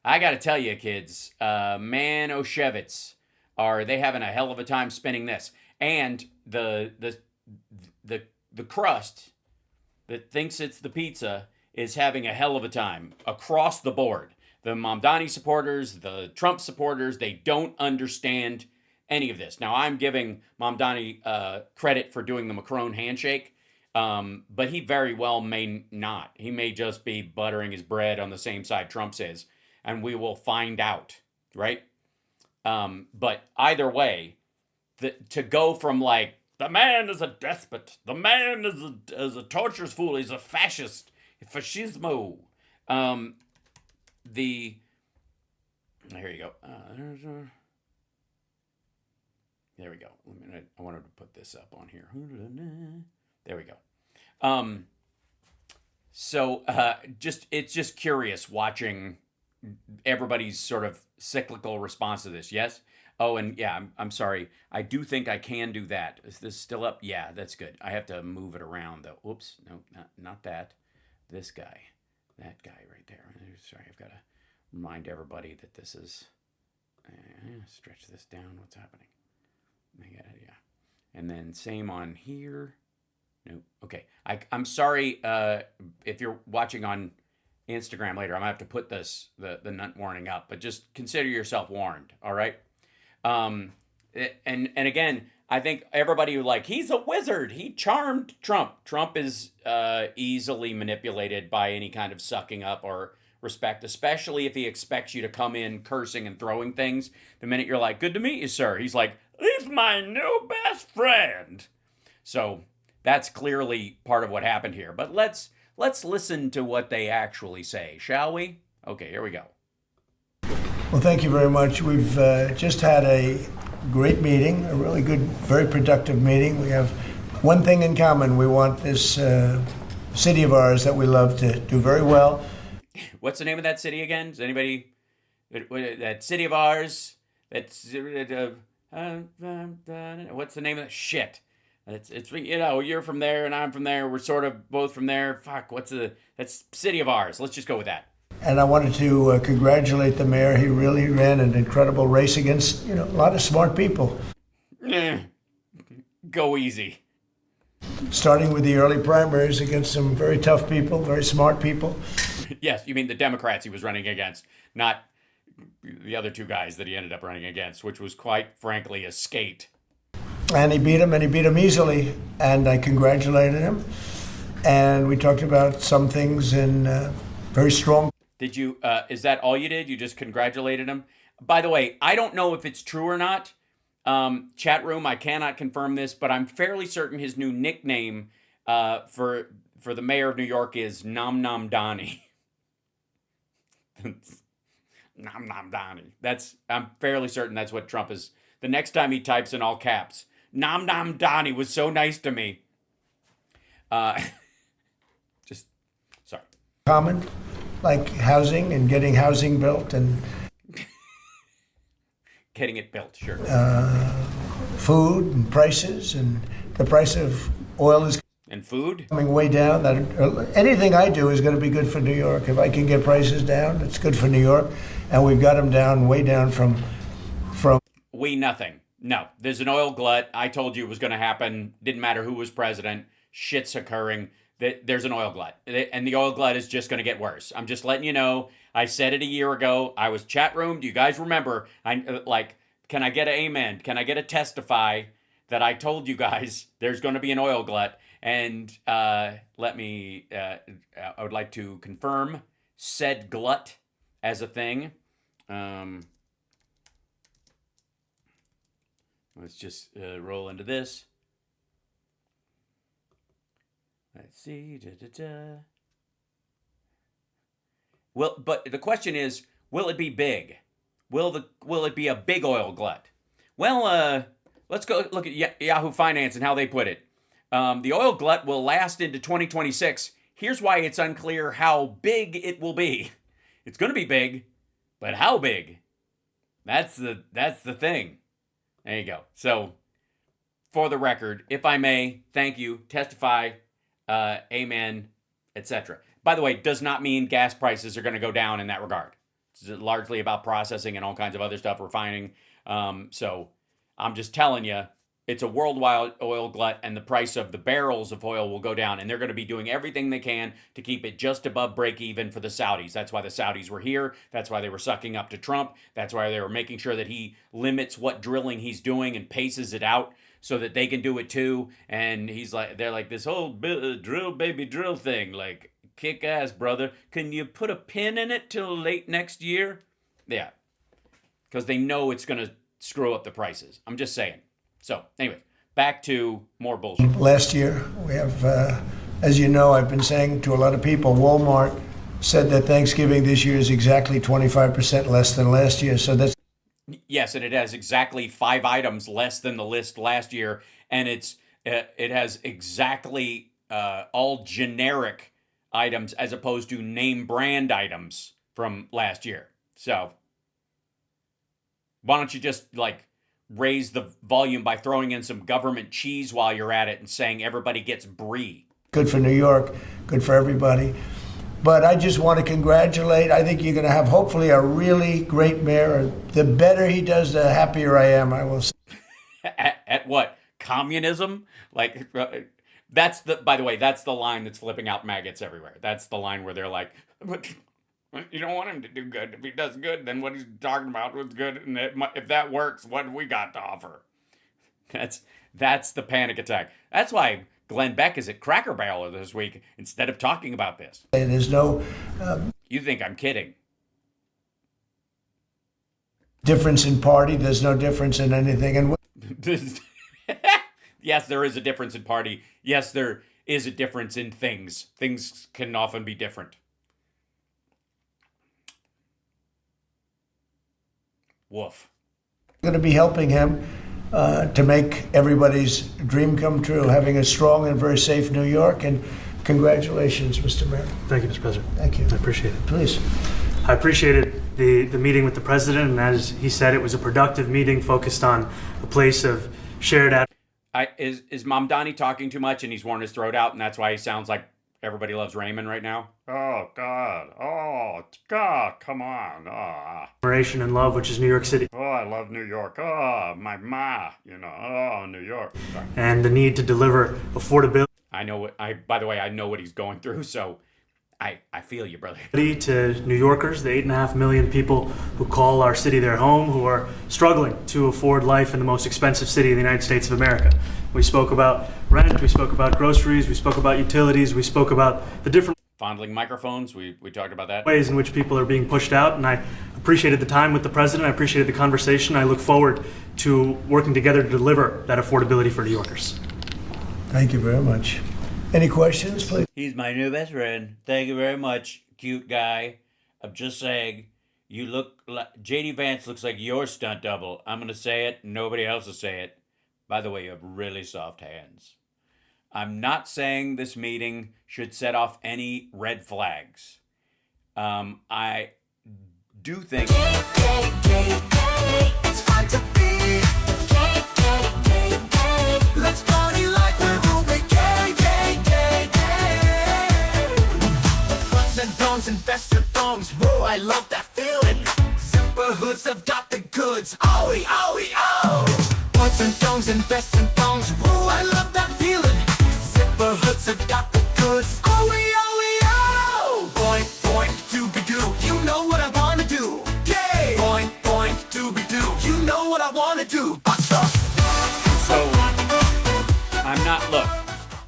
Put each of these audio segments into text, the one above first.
I got to tell you, kids, man, Oshevitz, are they having a hell of a time spinning this? And the crust that thinks it's the pizza is having a hell of a time across the board. The Mamdani supporters, the Trump supporters, they don't understand any of this. Now, I'm giving Mamdani credit for doing the Macron handshake, but he very well may not. He may just be buttering his bread on the same side Trump's is, and we will find out, right? But either way, to go from like, the man is a despot, the man is a torturous fool, he's a fascist, fascismo. The Here you go. There we go. I wanted to put this up on here. There we go. It's just curious watching everybody's sort of cyclical response to this. Yes. Oh, and yeah, I'm sorry. I do think I can do that. Is this still up? Yeah, that's good. I have to move it around though. Oops, no, not that. This guy, that guy right there. Sorry, I've got to remind everybody that this is. Stretch this down. What's happening? Yeah, and then same on here. No, okay. I'm sorry if you're watching on Instagram later. I'm gonna have to put the nut warning up, but just consider yourself warned. All right. And again, I think everybody who he's a wizard. He charmed Trump. Trump is easily manipulated by any kind of sucking up or respect, especially if he expects you to come in cursing and throwing things. The minute you're like, "Good to meet you, sir," he's like, "He's my new best friend." So that's clearly part of what happened here. But let's listen to what they actually say, shall we? Okay, here we go. Well, thank you very much. We've just had a great meeting, a really good, very productive meeting. We have one thing in common. We want this city of ours that we love to do very well. What's the name of that city again? Does anybody? That city of ours? That's what's the name of that shit? It's you're from there and I'm from there. We're sort of both from there. Fuck, that's city of ours. Let's just go with that. And I wanted to congratulate the mayor. He really ran an incredible race against, a lot of smart people. Go easy. Starting with the early primaries against some very tough people, very smart people. Yes, you mean the Democrats he was running against, not the other two guys that he ended up running against, which was quite frankly a skate. And he beat him easily, and I congratulated him. And we talked about some things in very strong. Did you, is that all you did? You just congratulated him? By the way, I don't know if it's true or not. Chat room, I cannot confirm this, but I'm fairly certain his new nickname for the mayor of New York is Mamdani. Mamdani. I'm fairly certain that's what Trump is. The next time he types in all caps, Mamdani was so nice to me. Just, sorry. Common, like housing and getting housing built and getting it built, sure. Food and prices, and the price of oil is and food coming way down. That anything I do is going to be good for New York. If I can get prices down, it's good for New York, and we've got them down, way down from. Nothing. No, there's an oil glut. I told you it was going to happen. Didn't matter who was president. Shit's occurring. There's an oil glut, and the oil glut is just going to get worse. I'm just letting you know. I said it a year ago. I was chat room. Do you guys remember? Can I get an amen? Can I get a testify that I told you guys there's going to be an oil glut? And I would like to confirm said glut as a thing. Let's just roll into this. Let's see. Well, but the question is, will it be big? Will it be a big oil glut? Well, let's go look at Yahoo Finance and how they put it. The oil glut will last into 2026. Here's why it's unclear how big it will be. It's going to be big, but how big? That's the thing. There you go. So, for the record, if I may, thank you, testify, amen, etc. By the way, does not mean gas prices are going to go down in that regard. It's largely about processing and all kinds of other stuff, refining. So I'm just telling you, it's a worldwide oil glut, and the price of the barrels of oil will go down, and they're going to be doing everything they can to keep it just above break even for the Saudis. That's why the Saudis were here. That's why they were sucking up to Trump. That's why they were making sure that he limits what drilling he's doing and paces it out so that they can do it too. And they're like, this whole drill baby drill thing, like, kick ass, brother. Can you put a pin in it till late next year? Yeah, because they know it's going to screw up the prices. I'm just saying. So, anyway, back to more bullshit. Last year, we have, as you know, I've been saying to a lot of people, Walmart said that Thanksgiving this year is exactly 25% less than last year. So that's... Yes, and it has exactly 5 items less than the list last year, and it has exactly all generic items as opposed to name brand items from last year. So, why don't you just, like, raise the volume by throwing in some government cheese while you're at it and saying everybody gets brie. Good for New York, good for everybody. But I just want to congratulate. I think you're going to have hopefully a really great mayor. The better he does, the happier I am, I will say. At what? Communism? Like, that's by the way, that's the line that's flipping out maggots everywhere. That's the line where they're like, but you don't want him to do good. If he does good, then what he's talking about was good. And if that works, what do we got to offer? That's the panic attack. That's why Glenn Beck is at Cracker Barrel this week instead of talking about this. There's no... You think I'm kidding. Difference in party. There's no difference in anything. And yes, there is a difference in party. Yes, there is a difference in things. Things can often be different. Woof. Going to be helping him to make everybody's dream come true, having a strong and very safe New York. And congratulations, Mr. Mayor. Thank you, Mr. President. Thank you. I appreciate it. Please. I appreciated the meeting with the president, and as he said, it was a productive meeting focused on a place of shared... Is Mamdani talking too much and he's worn his throat out, and that's why he sounds like Everybody Loves Raymond right now? Oh, God. Oh, God, come on. Oh. Admiration and love, which is New York City. Oh, I love New York. Oh, my ma, you know. Oh, New York. And the need to deliver affordability. By the way, I know what he's going through, so I feel you, brother. To New Yorkers, the 8.5 million people who call our city their home, who are struggling to afford life in the most expensive city in the United States of America. We spoke about rent, we spoke about groceries, we spoke about utilities, we spoke about the different... Fondling microphones, we talked about that. ...ways in which people are being pushed out, and I appreciated the time with the president, I appreciated the conversation. I look forward to working together to deliver that affordability for New Yorkers. Thank you very much. Any questions, please? He's my new best friend. Thank you very much, cute guy. I'm just saying, you look like... J.D. Vance looks like your stunt double. I'm going to say it. Nobody else will say it. By the way, you have really soft hands. I'm not saying this meeting should set off any red flags. I do think... It's fun to be. Let's party like we're moving. Buns and dongs and best of thongs. Whoa, I love that feeling. Zipper hoods have got the goods. Owie, owie, oh. Buns and dongs and best and thongs. Whoa, I love that feeling. Zipper hoods have got the goods. Owie, owie, oh. Boink, boink, dooby-doo. You know what I wanna do. Yay! Boink, boink, dooby-doo. You know what I wanna do. Basta. So,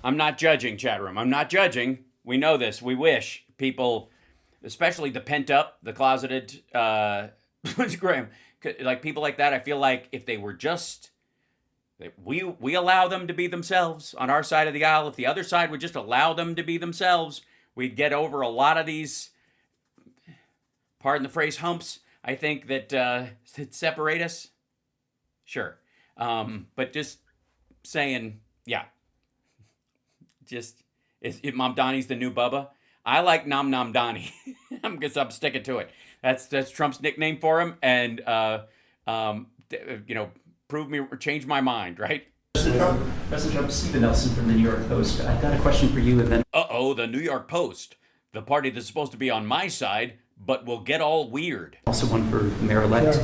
I'm not judging, chat room. I'm not judging. We know this. We wish people, especially the pent up, the closeted, Graham, like people like that, I feel like if they were just... We allow them to be themselves on our side of the aisle. If the other side would just allow them to be themselves, we'd get over a lot of these, pardon the phrase, humps, I think, that separate us. Sure. But just saying, yeah. Just, if Mamdani's the new Bubba, I like Mamdani. I'm sticking to it. That's Trump's nickname for him. And, prove me or change my mind, right? President Trump, Stephen Nelson from the New York Post. I've got a question for you, and then... Uh-oh, the New York Post. The party that's supposed to be on my side but will get all weird. Also one for the mayor-elect.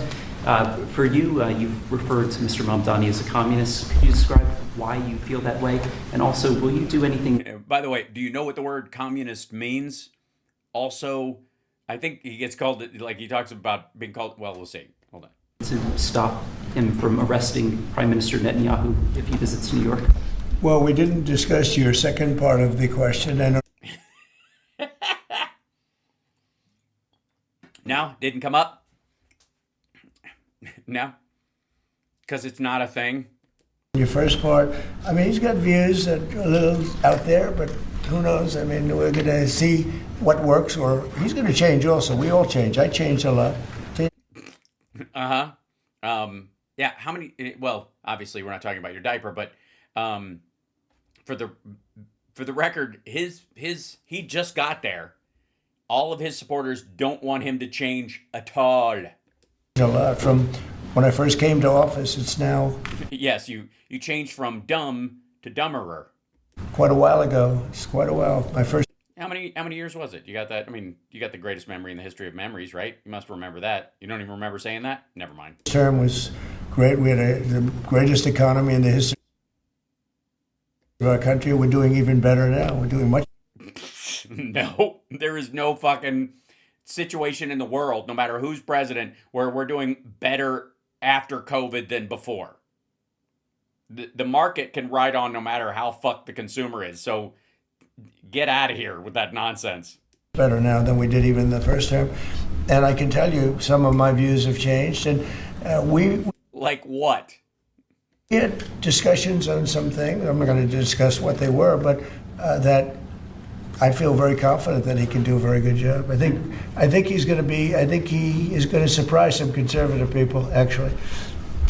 For you, you've referred to Mr. Mamdani as a communist. Could you describe why you feel that way? And also, will you do anything? By the way, do you know what the word communist means? Also, I think he gets called, like he talks about being called, well, we'll see. Hold on. To stop him from arresting Prime Minister Netanyahu if he visits New York? Well, we didn't discuss your second part of the question. And No, didn't come up? No? Because it's not a thing? your first part, I mean, he's got views that are a little out there, but who knows? I mean, we're going to see what works, or he's going to change also. We all change. I changed a lot. Uh-huh. Yeah, how many, well, obviously we're not talking about your diaper, but for the record, he just got there. All of his supporters don't want him to change at all. A lot from when I first came to office. It's now Yes, you changed from dumb to dumberer. quite a while ago. It's quite a while. My first How many years was it? You got that? I mean, you got the greatest memory in the history of memories, right? You must remember that. You don't even remember saying that? Never mind. term was great. We had the greatest economy in the history of our country. We're doing even better now. We're doing much. No, there is no fucking situation in the world, no matter who's president, where we're doing better after COVID than before. The market can ride on no matter how fucked the consumer is. So get out of here with that nonsense. Better now than we did even the first term. And I can tell you some of my views have changed. And we Like what? had discussions on some things. I'm not going to discuss what they were, but that I feel very confident that he can do a very good job. I think he is going to surprise some conservative people, actually.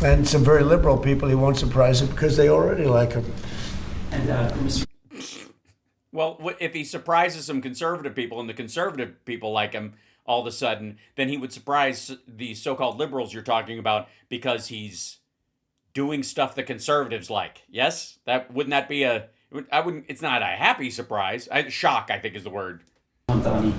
And some very liberal people, he won't surprise them because they already like him. And Mr. Well, if he surprises some conservative people and the conservative people like him all of a sudden, then he would surprise the so-called liberals you're talking about because he's doing stuff the conservatives like. Yes? Wouldn't that be it's not a happy surprise. Shock, I think, is the word. Mamdani,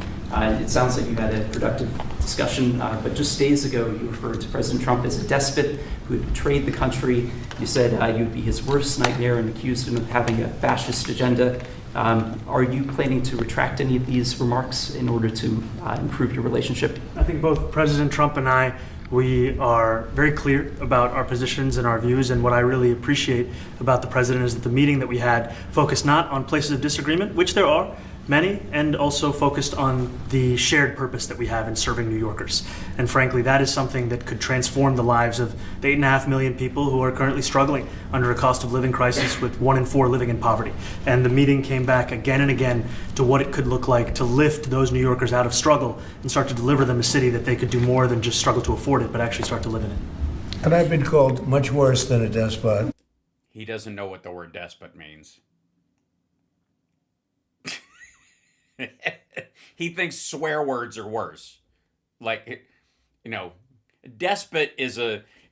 it sounds like you had a productive discussion, but just days ago you referred to President Trump as a despot who had betrayed the country. You said you'd be his worst nightmare and accused him of having a fascist agenda. Are you planning to retract any of these remarks in order to improve your relationship? I think both President Trump and I, we are very clear about our positions and our views, and what I really appreciate about the president is that the meeting that we had focused not on places of disagreement, which there are many, and also focused on the shared purpose that we have in serving New Yorkers. And frankly, that is something that could transform the lives of the 8.5 million people who are currently struggling under a cost of living crisis, with 1 in 4 living in poverty. And the meeting came back again and again to what it could look like to lift those New Yorkers out of struggle and start to deliver them a city that they could do more than just struggle to afford it, but actually start to live in it. And I've been called much worse than a despot. He doesn't know what the word despot means. He thinks swear words are worse. Like, despot is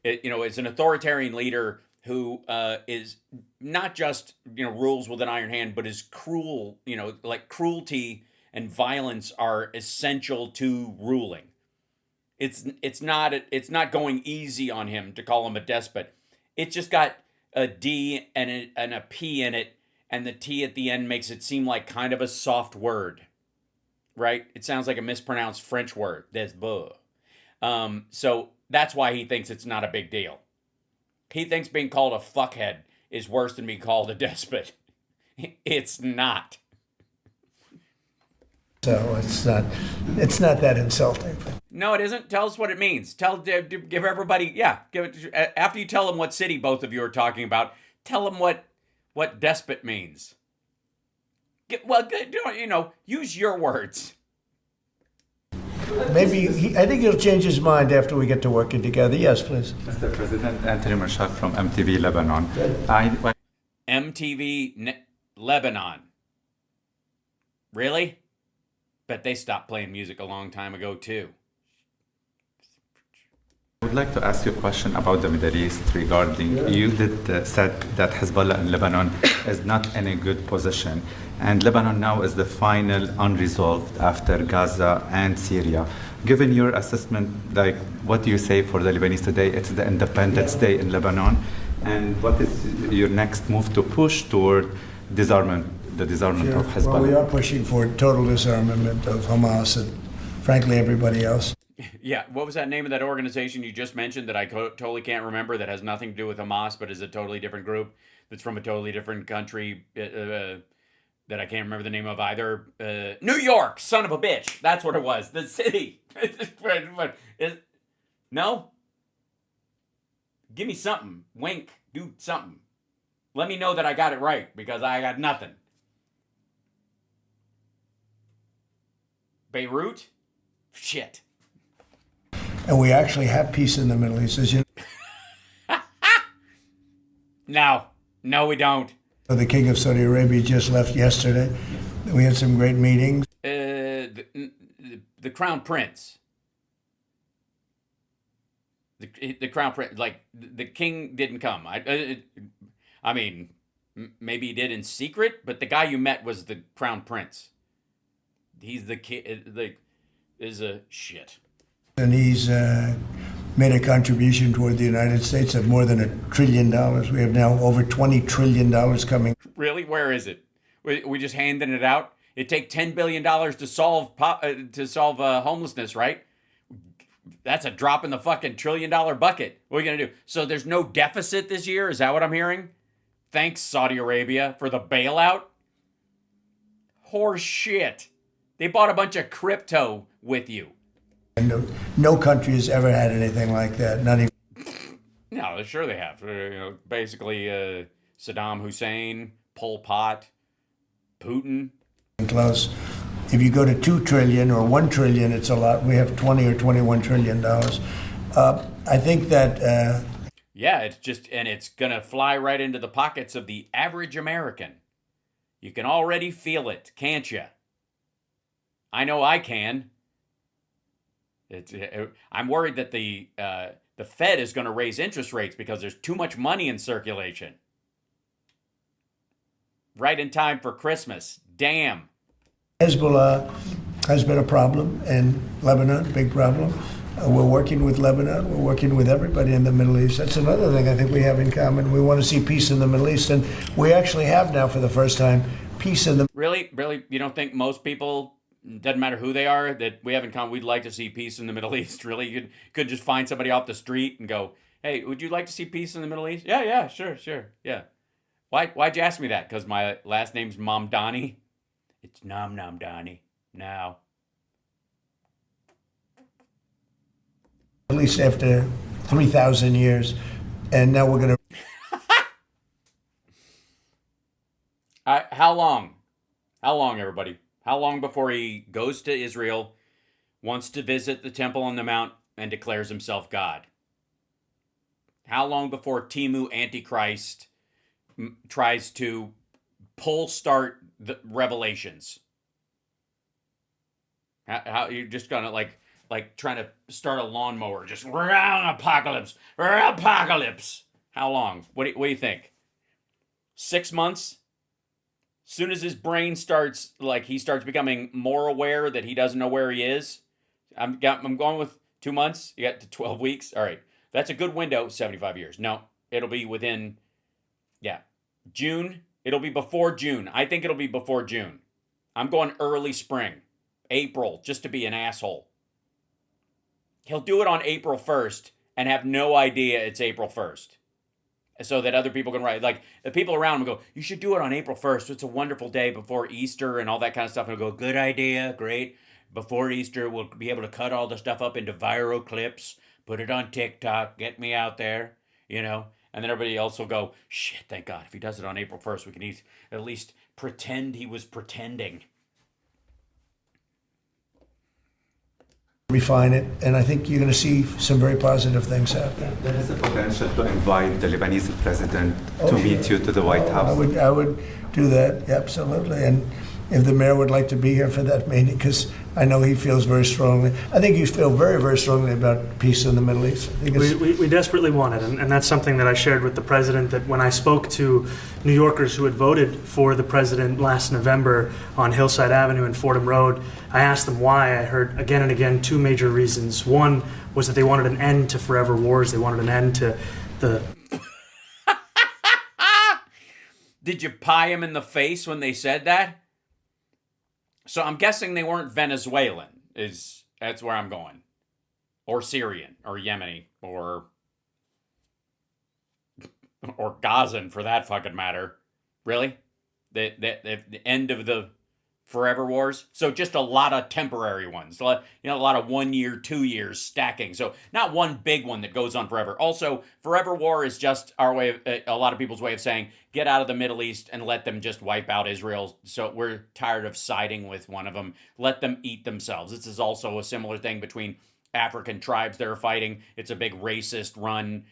is an authoritarian leader who is not just, rules with an iron hand, but is cruel. Like cruelty and violence are essential to ruling. It's not going easy on him to call him a despot. It's just got a D and a P in it, and the T at the end makes it seem like kind of a soft word, right? It sounds like a mispronounced French word. Despot. So that's why he thinks it's not a big deal. He thinks being called a fuckhead is worse than being called a despot. It's not. So it's not that insulting. No, it isn't. Tell us what it means. Give everybody, give it, after you tell them what city both of you are talking about, tell them what despot means. Use your words. Maybe I think he'll change his mind after we get to working together. Yes, please. Mr. President, Anthony Marshak from MTV Lebanon. MTV Lebanon. Really? Bet they stopped playing music a long time ago, too. I would like to ask you a question about the Middle East regarding you said that Hezbollah in Lebanon is not in a good position. and Lebanon now is the final unresolved after Gaza and Syria. Given your assessment, like, what do you say for the Lebanese today? It's the Independence Day in Lebanon, and what is your next move to push toward disarmament, the disarmament of Hezbollah? Well, we are pushing for total disarmament of Hamas and, frankly, everybody else. Yeah, what was that name of that organization you just mentioned that I totally can't remember, that has nothing to do with Hamas but is a totally different group that's from a totally different country that I can't remember the name of either? New York, son of a bitch. That's what it was. The city. No? Give me something. Wink. Do something. Let me know that I got it right, because I got nothing. Beirut? Shit. And we actually have peace in the Middle East. As you No. No, we don't. know, the King of Saudi Arabia just left yesterday. We had some great meetings. The Crown Prince. The Crown Prince, like, the king didn't come. I mean, maybe he did in secret, but the guy you met was the Crown Prince. He's the kid, is a shit. And he's made a contribution toward the United States of more than $1 trillion. We have now over $20 trillion coming. Really? Where is it? We just handing it out? It take $10 billion to solve homelessness, right? That's a drop in the fucking $1 trillion bucket. What are you going to do? So there's no deficit this year? Is that what I'm hearing? Thanks, Saudi Arabia, for the bailout? Horse shit. They bought a bunch of crypto with you. And no country has ever had anything like that. Not even. No, sure they have. Basically, Saddam Hussein, Pol Pot, Putin. Close. If you go to 2 trillion or 1 trillion, it's a lot. We have 20 or 21 trillion dollars. I think that. Yeah, it's gonna fly right into the pockets of the average American. You can already feel it, can't you? I know I can. I'm worried that the Fed is going to raise interest rates because there's too much money in circulation. Right in time for Christmas. Damn. Hezbollah has been a problem in Lebanon, big problem. We're working with Lebanon. We're working with everybody in the Middle East. That's another thing I think we have in common. We want to see peace in the Middle East, and we actually have now, for the first time, peace in the. Really? You don't think most people, doesn't matter who they are, that we have in common, we'd like to see peace in the Middle East? Really? You could just find somebody off the street and go, hey, would you like to see peace in the Middle East? Yeah, sure, yeah. Why'd you ask me that? Because my last name's Mamdani? It's Mamdani. Now. At least after 3,000 years, and now we're going to. How long? How long, everybody? How long before he goes to Israel, wants to visit the Temple on the Mount, and declares himself God? How long before Timu Antichrist tries to start the revelations? How you're just gonna like trying to start a lawnmower, just apocalypse. How long? What do you think? 6 months? Soon as his brain starts becoming more aware that he doesn't know where he is. I'm going with 2 months. You got to 12 weeks. All right, that's a good window. 75 years. No, it'll be within. Yeah, June. It'll be before June. I think it'll be before June. I'm going early spring, April, just to be an asshole. He'll do it on April 1st and have no idea it's April 1st. So that other people can write, like the people around him go, you should do it on April 1st. It's a wonderful day before Easter and all that kind of stuff. And he'll go, good idea, great. Before Easter, we'll be able to cut all the stuff up into viral clips, put it on TikTok, get me out there, And then everybody else will go, shit, thank God. If he does it on April 1st, we can at least pretend he was pretending. Refine it, and I think you're going to see some very positive things happen. There is a potential to invite the Lebanese president to meet you to the White House. I would do that, absolutely. And if the mayor would like to be here for that meeting, because I know he feels very strongly. I think you feel very, very strongly about peace in the Middle East. I think We desperately want it, and that's something that I shared with the president, that when I spoke to New Yorkers who had voted for the president last November on Hillside Avenue and Fordham Road, I asked them why. I heard again and again two major reasons. One was that they wanted an end to forever wars. They wanted an end to the... Did you pie him in the face when they said that? So I'm guessing they weren't Venezuelan. That's where I'm going. Or Syrian, or Yemeni, or Gazan for that fucking matter. Really? The end of the forever wars? So just a lot of temporary ones. A lot of 1 year, 2 years stacking. So not one big one that goes on forever. Also, forever war is just our way of, a lot of people's way of saying, get out of the Middle East and let them just wipe out Israel. So we're tired of siding with one of them. Let them eat themselves. This is also a similar thing between African tribes that are fighting. It's a big racist run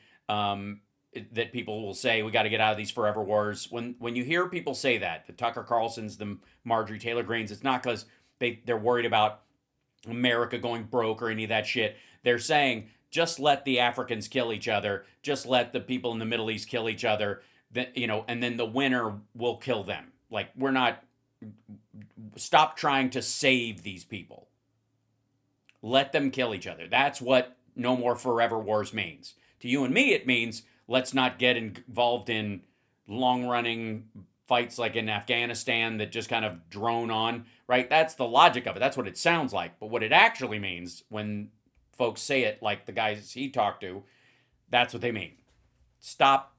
that people will say, we got to get out of these forever wars. When you hear people say that, the Tucker Carlsons, the Marjorie Taylor Greens, it's not because they're worried about America going broke or any of that shit. They're saying, just let the Africans kill each other. Just let the people in the Middle East kill each other. And then the winner will kill them. Like, stop trying to save these people. Let them kill each other. That's what no more forever wars means. To you and me, it means let's not get involved in long-running fights like in Afghanistan that just kind of drone on, right? That's the logic of it. That's what it sounds like. But what it actually means when folks say it like the guys he talked to, that's what they mean. Stop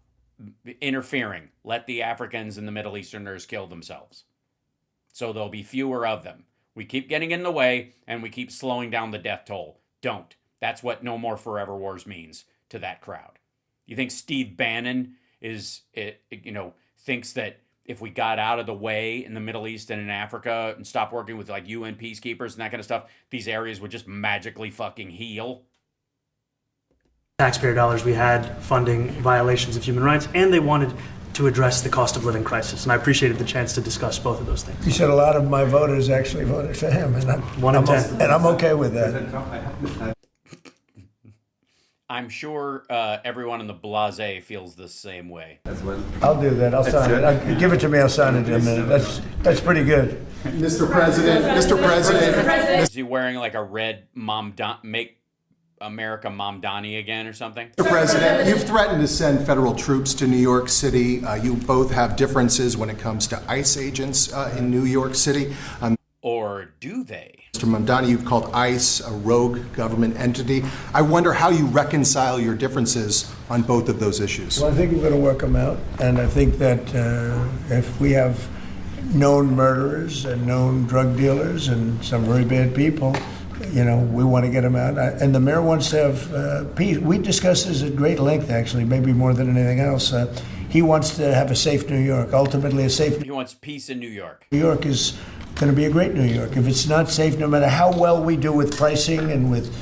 interfering. Let the Africans and the Middle Easterners kill themselves. So there'll be fewer of them. We keep getting in the way, and we keep slowing down the death toll. Don't. That's what no more forever wars means to that crowd. You think Steve Bannon thinks that if we got out of the way in the Middle East and in Africa and stopped working with like UN peacekeepers and that kind of stuff, these areas would just magically fucking heal? Taxpayer dollars we had funding violations of human rights, and they wanted to address the cost of living crisis. And I appreciated the chance to discuss both of those things. You said a lot of my voters actually voted for him, and I'm okay with that. I'm sure everyone in the Blase feels the same way. As well. I'll do that. I'll sign it. Give it to me. I'll sign it in a minute. That's pretty good. Mr. President, Is he wearing like a red Make America Mamdani again or something? Mr. President, you've threatened to send federal troops to New York City. You both have differences when it comes to ICE agents in New York City. Or do they? Mr. Mamdani, you've called ICE a rogue government entity. I wonder how you reconcile your differences on both of those issues. Well, I think we're going to work them out, and I think that if we have known murderers and known drug dealers and some very bad people, we want to get them out. And the mayor wants to have peace. We discussed this at great length, actually, maybe more than anything else. He wants to have a safe New York, ultimately a safe... He wants peace in New York. New York is going to be a great New York. If it's not safe, no matter how well we do with pricing and with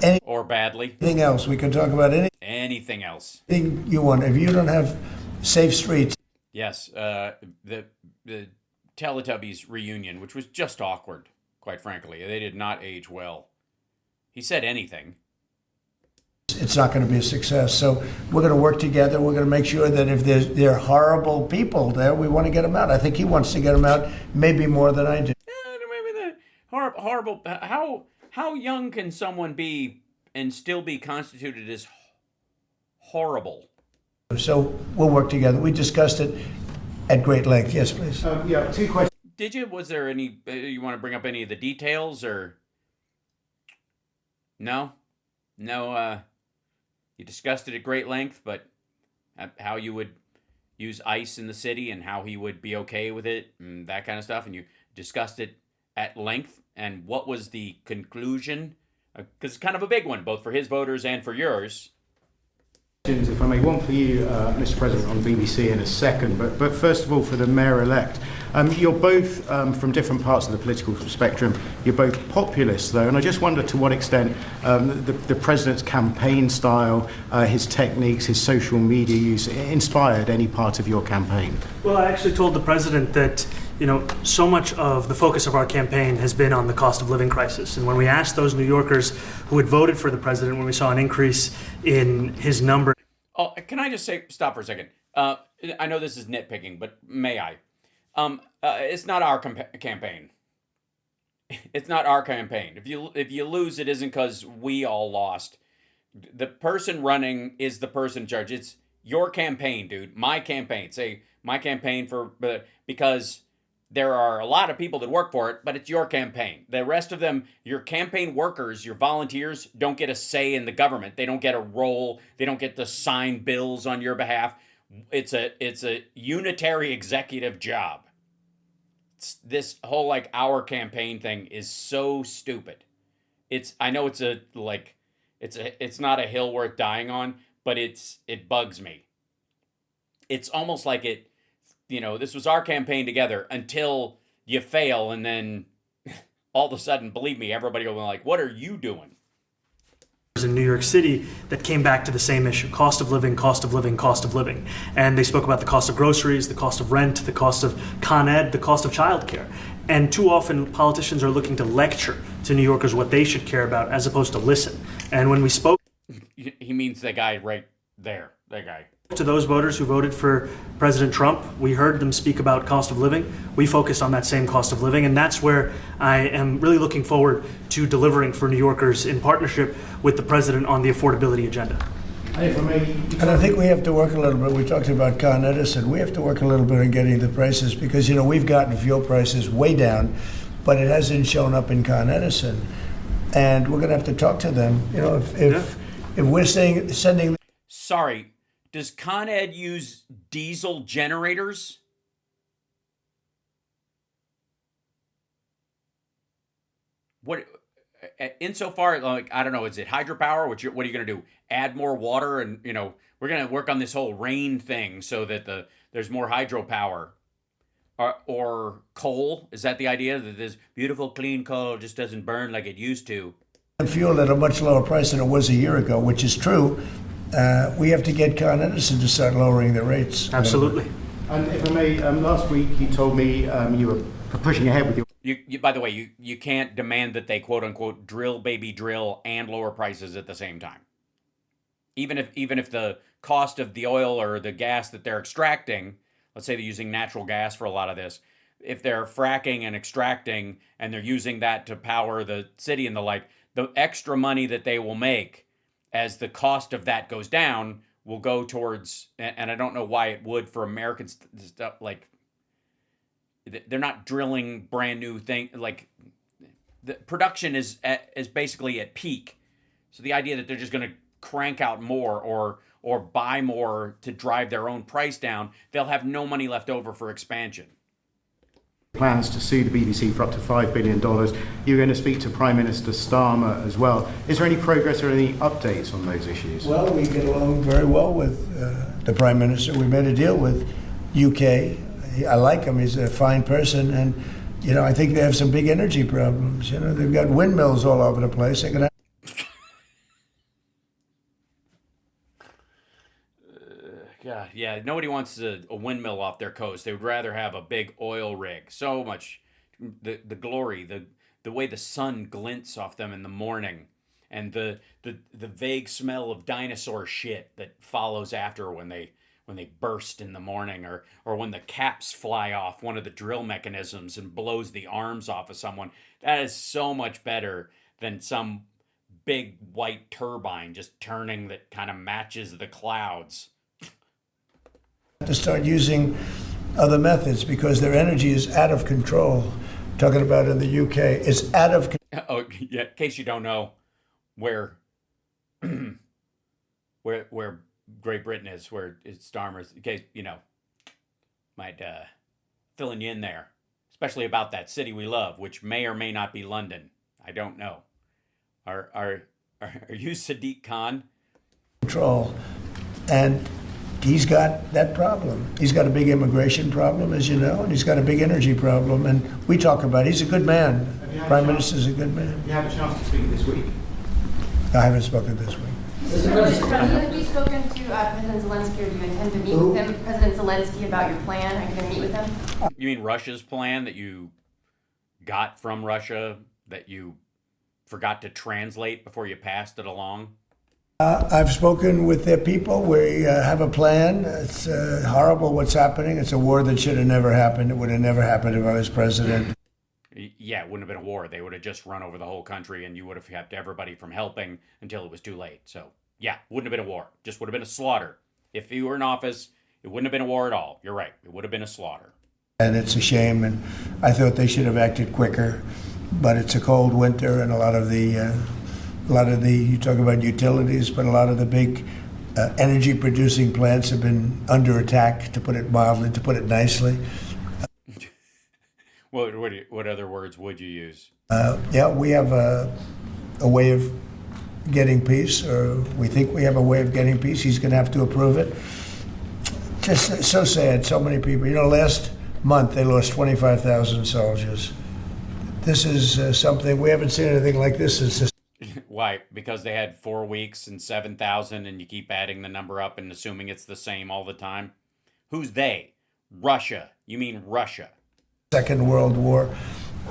anything... Or badly. Anything else. We can talk about anything else. Anything you want. If you don't have safe streets... Yes, the Teletubbies reunion, which was just awkward, quite frankly. They did not age well. He said anything. It's not going to be a success. So we're going to work together. We're going to make sure that if there are horrible people there, we want to get them out. I think he wants to get them out maybe more than I do. Maybe the horrible. How young can someone be and still be constituted as horrible? So we'll work together. We discussed it at great length. Yes, please. Yeah, 2 questions. Did you? Was there any? You want to bring up any of the details or? No. You discussed it at great length, but how you would use ICE in the city and how he would be okay with it and that kind of stuff. And you discussed it at length. And what was the conclusion? Because it's kind of a big one, both for his voters and for yours. If I may, one for you, Mr. President, on BBC in a second, but first of all for the mayor-elect. You're both from different parts of the political spectrum. You're both populists, though, and I just wonder to what extent the president's campaign style, his techniques, his social media use inspired any part of your campaign. Well, I actually told the president that so much of the focus of our campaign has been on the cost of living crisis. And when we asked those New Yorkers who had voted for the president, when we saw an increase in his number. Oh, can I just say, stop for a second? I know this is nitpicking, but may I? It's not our campaign. It's not our campaign. If you lose, it isn't because we all lost. The person running is the person in charge. It's your campaign, dude. My campaign. Say my campaign because there are a lot of people that work for it, but it's your campaign. The rest of them, your campaign workers, your volunteers, don't get a say in the government. They don't get a role. They don't get to sign bills on your behalf. It's a unitary executive job. This whole like our campaign thing is so stupid. I know it's not a hill worth dying on, but it bugs me. It's almost like this was our campaign together until you fail, and then all of a sudden, believe me, everybody will be like, "What are you doing?" In New York City that came back to the same issue: cost of living, cost of living, cost of living. And they spoke about the cost of groceries, the cost of rent, the cost of Con Ed, the cost of childcare. And too often politicians are looking to lecture to New Yorkers what they should care about as opposed to listen. And when we spoke, he means the guy right there, that guy. To those voters who voted for President Trump, we heard them speak about cost of living. We focused on that same cost of living, and that's where I am really looking forward to delivering for New Yorkers in partnership with the president on the affordability agenda. And I think we have to work a little bit. We talked about Con Edison. We have to work a little bit on getting the prices because, we've gotten fuel prices way down, but it hasn't shown up in Con Edison. And we're going to have to talk to them. If we're sending... Sorry. Does Con Ed use diesel generators? What, insofar, like, I don't know, is it hydropower? What are you going to do? Add more water? And, we're going to work on this whole rain thing so that there's more hydropower. Or coal? Is that the idea? That this beautiful, clean coal just doesn't burn like it used to? Fuel at a much lower price than it was a year ago, which is true. We have to get Con Edison to start lowering the rates. Absolutely. And if I may, last week you told me you were pushing ahead with your... You, by the way, you can't demand that they quote unquote drill baby drill and lower prices at the same time. Even if the cost of the oil or the gas that they're extracting, let's say they're using natural gas for a lot of this, if they're fracking and extracting and they're using that to power the city and the like, the extra money that they will make as the cost of that goes down will go towards, and I don't know why it would for American stuff, like they're not drilling brand new thing, like the production is basically at peak. So the idea that they're just going to crank out more or buy more to drive their own price down, they'll have no money left over for expansion. Plans to sue the BBC for up to $5 billion. You're going to speak to Prime Minister Starmer as well. Is there any progress or any updates on those issues? Well, we get along very well with the Prime Minister. We made a deal with UK. I like him. He's a fine person. And, I think they have some big energy problems. They've got windmills all over the place. They're going to... God, yeah, nobody wants a windmill off their coast. They would rather have a big oil rig. So much, the glory, the way the sun glints off them in the morning, and the vague smell of dinosaur shit that follows after when they burst in the morning, or when the caps fly off one of the drill mechanisms and blows the arms off of someone. That is so much better than some big white turbine just turning that kind of matches the clouds. To start using other methods because their energy is out of control. Talking about in the UK, it's out of control. Oh, yeah. In case you don't know where Great Britain is, where it's Starmer's. In case might filling you in there, especially about that city we love, which may or may not be London. I don't know. Are you Sadiq Khan? Control, and he's got that problem. He's got a big immigration problem, as you know, and he's got a big energy problem. And we talk about it. He's a good man. Prime Minister's a good man. You have a chance to speak this week. I haven't spoken this week. Mr. President, have you spoken to President Zelensky, or do you intend to meet with him, President Zelensky, about your plan? Are you going to meet with him? You mean Russia's plan that you got from Russia that you forgot to translate before you passed it along? I've spoken with their people. We have a plan. It's horrible what's happening. It's a war that should have never happened. It would have never happened if I was president. Yeah, it wouldn't have been a war. They would have just run over the whole country and you would have kept everybody from helping until it was too late. So, yeah, wouldn't have been a war. Just would have been a slaughter. If you were in office, it wouldn't have been a war at all. You're right. It would have been a slaughter. And it's a shame, and I thought they should have acted quicker. But it's a cold winter, and a lot of the you talk about utilities, but a lot of the big energy producing plants have been under attack, to put it mildly, to put it nicely. What other words would you use? Yeah, we have a way of getting peace, or we think we have a way of getting peace. He's going to have to approve it. Just so sad, so many people. You know, last month they lost 25,000 soldiers. This is something, we haven't seen anything like this since. Why? Because they had 4 weeks and 7,000 and you keep adding the number up and assuming it's the same all the time? Who's they? Russia. You mean Russia. Second World War.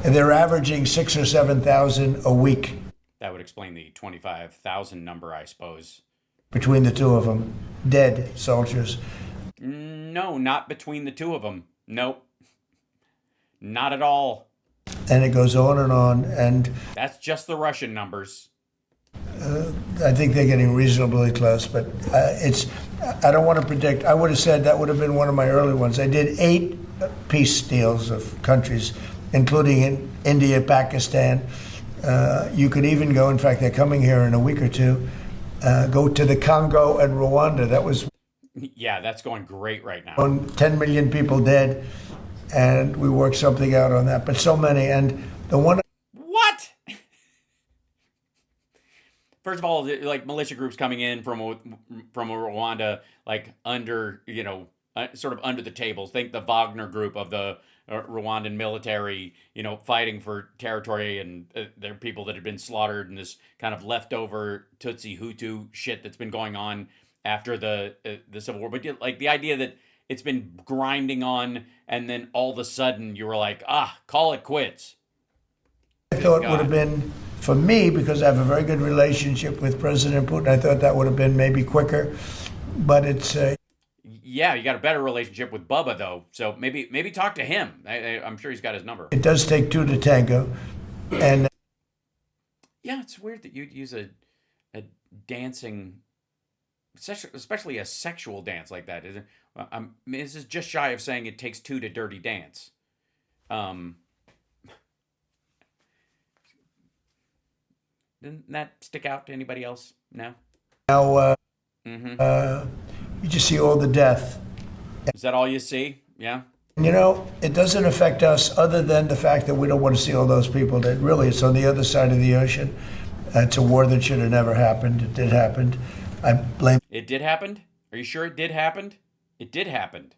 And they're averaging 6,000 or 7,000 a week. That would explain the 25,000 number, I suppose. Between the two of them. Dead soldiers. No, not between the two of them. Nope. Not at all. And it goes on, and that's just the Russian numbers. I think they're getting reasonably close, but I don't want to predict. I would have said that would have been one of my early ones. I did 8 peace deals of countries, including in India, Pakistan. You could even go, in fact, they're coming here in a week or two, go to the Congo and Rwanda. That was... Yeah, that's going great right now. 10 million people dead. And we worked something out on that, but so many. And the one... What? First of all, like militia groups coming in from Rwanda, like under, sort of under the tables. Think the Wagner group of the Rwandan military, fighting for territory, and they're people that had been slaughtered in this kind of leftover Tutsi Hutu shit that's been going on after the Civil War. But like the idea that it's been grinding on, and then all of a sudden you were like, call it quits. I thought would have been, for me, because I have a very good relationship with President Putin, I thought that would have been maybe quicker. But it's... Yeah, you got a better relationship with Bubba, though. So maybe talk to him. I'm sure he's got his number. It does take 2 to tango. And... Yeah, it's weird that you'd use a dancing... especially a sexual dance like that. This is just shy of saying it takes 2 to dirty dance. Didn't that stick out to anybody else? No? Now, you just see all the death. Is that all you see? Yeah? It doesn't affect us other than the fact that we don't want to see all those people dead. Really, it's on the other side of the ocean. It's a war that should have never happened. It did happen. I blame... It did happen? Are you sure it did happen? It did happen.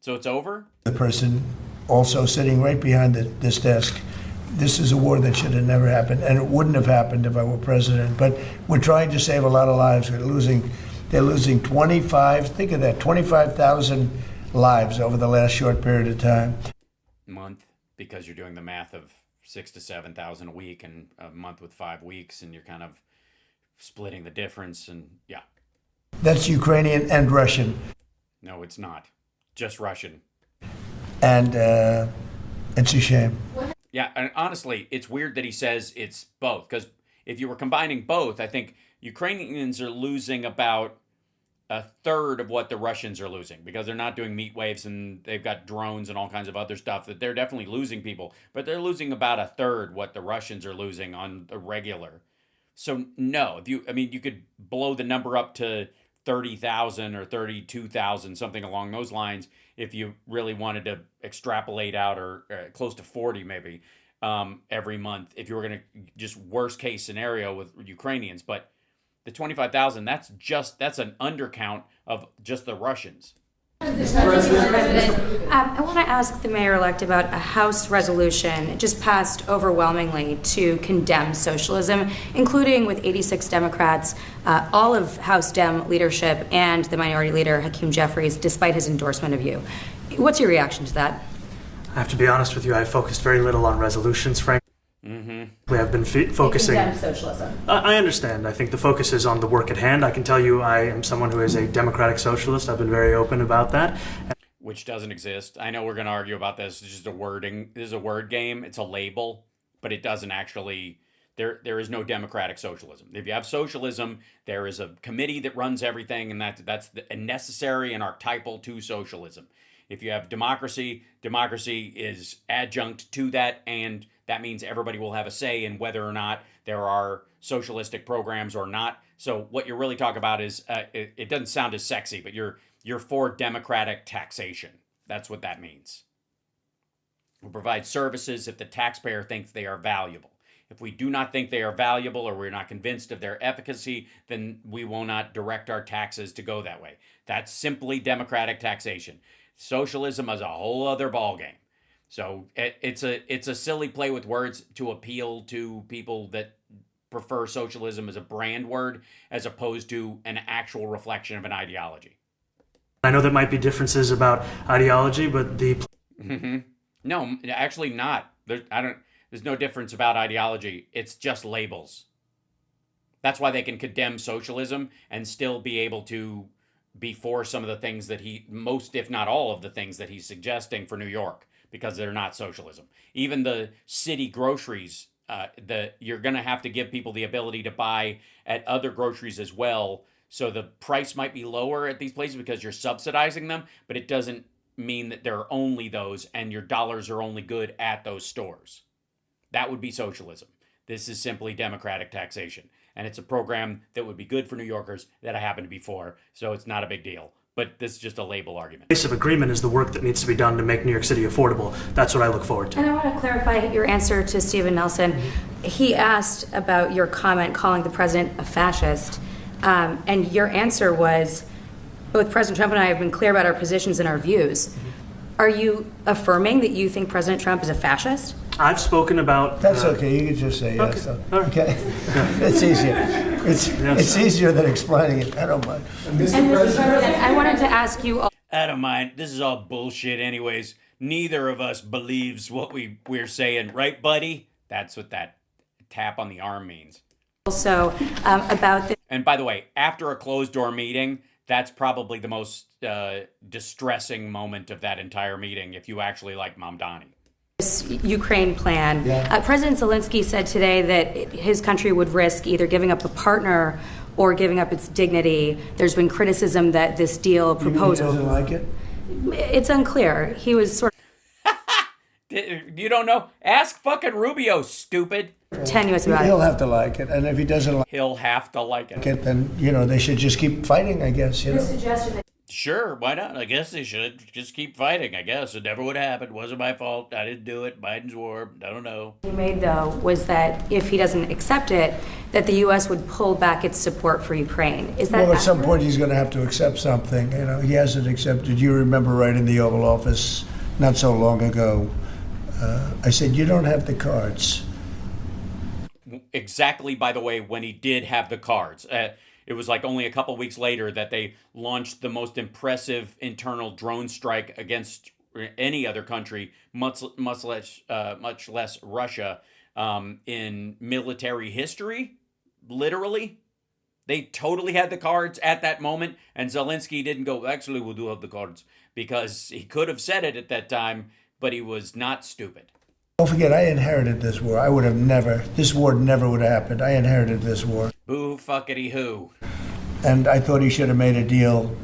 So it's over? The person also sitting right behind this desk. This is a war that should have never happened, and it wouldn't have happened if I were president. But we're trying to save a lot of lives. They're losing 25,000 lives over the last short period of time. Month, because you're doing the math of 6,000 to 7,000 a week, and a month with 5 weeks, and you're kind of splitting the difference, and yeah. That's Ukrainian and Russian. No, it's not. Just Russian. And it's a shame. Yeah, and honestly, it's weird that he says it's both, because if you were combining both, I think Ukrainians are losing about a third of what the Russians are losing, because they're not doing meat waves and they've got drones and all kinds of other stuff that they're definitely losing people, but they're losing about a third what the Russians are losing on the regular. So no, you could blow the number up to 30,000 or 32,000, something along those lines, if you really wanted to extrapolate out, or close to 40 maybe, every month, if you were going to just worst case scenario with Ukrainians. But the 25,000, that's an undercount of just the Russians. I want to ask the mayor-elect about a House resolution. It just passed overwhelmingly to condemn socialism, including with 86 Democrats, all of House Dem leadership, and the Minority Leader, Hakeem Jeffries, despite his endorsement of you. What's your reaction to that? I have to be honest with you, I focused very little on resolutions, frankly. I've been focusing. Condemn socialism. I understand. I think the focus is on the work at hand. I can tell you I am someone who is a democratic socialist. I've been very open about that. Which doesn't exist. I know we're going to argue about this. It's just a wording. This is a word game. It's a label, but it doesn't actually. There is no democratic socialism. If you have socialism, there is a committee that runs everything, and that's necessary and archetypal to socialism. If you have democracy, democracy is adjunct to that, and that means everybody will have a say in whether or not there are socialistic programs or not. So what you're really talking about is it doesn't sound as sexy, but you're for democratic taxation. That's what that means. We'll provide services if the taxpayer thinks they are valuable. If we do not think they are valuable or we're not convinced of their efficacy, then we will not direct our taxes to go that way. That's simply democratic taxation. Socialism is a whole other ballgame. So it's a silly play with words to appeal to people that prefer socialism as a brand word as opposed to an actual reflection of an ideology. I know there might be differences about ideology, but No, actually not. There's no difference about ideology. It's just labels. That's why they can condemn socialism and still be able to be for some of the things that most, if not all of the things that he's suggesting for New York, because they're not socialism. Even the city groceries, you're going to have to give people the ability to buy at other groceries as well. So the price might be lower at these places because you're subsidizing them, but it doesn't mean that there are only those and your dollars are only good at those stores. That would be socialism. This is simply democratic taxation. And it's a program that would be good for New Yorkers that I happen to be for, so it's not a big deal. But this is just a label argument. The base of agreement is the work that needs to be done to make New York City affordable. That's what I look forward to. And I want to clarify your answer to Stephen Nelson. He asked about your comment calling the president a fascist, and your answer was, both President Trump and I have been clear about our positions and our views. Are you affirming that you think President Trump is a fascist? I've spoken about... That's okay. You can just say yes. Okay. It's easier. It's easier than explaining it. I don't mind. And Mr. President, I wanted to ask you... I don't mind. This is all bullshit anyways. Neither of us believes what we're saying. Right, buddy? That's what that tap on the arm means. Also, about the... And by the way, after a closed-door meeting, that's probably the most distressing moment of that entire meeting, if you actually like Mamdani. Ukraine plan. Yeah. President Zelensky said today that his country would risk either giving up a partner or giving up its dignity. There's been criticism that this deal proposal... He doesn't like it? It's unclear. He was sort You don't know? Ask fucking Rubio, stupid. of tenuous about He'll it. have to like it. And if he doesn't like He'll have to like it. it, then, they should just keep fighting, I guess, The suggestion that Sure, why not? I guess they should just keep fighting. I guess it never would have happened. Wasn't my fault. I didn't do it. Biden's war. I don't know. he made, though, was that if he doesn't accept it, that the U.S. would pull back its support for Ukraine. Is that Well, at some accurate? point, he's going to have to accept something. He hasn't accepted. You remember right in the Oval Office not so long ago, I said, you don't have the cards. Exactly, by the way, when he did have the cards. It was like only a couple weeks later that they launched the most impressive internal drone strike against any other country, much less Russia, in military history. Literally, they totally had the cards at that moment, and Zelensky didn't go, actually, we do have the cards, because he could have said it at that time, but he was not stupid. Don't forget, I inherited this war. I would have this war never would have happened. I inherited this war. Boo fuckity who. And I thought he should have made a deal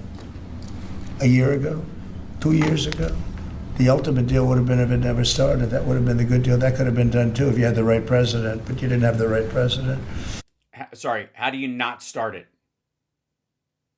a year ago, 2 years ago. The ultimate deal would have been if it never started. That would have been the good deal. That could have been done too if you had the right president, but you didn't have the right president. Sorry, how do you not start it?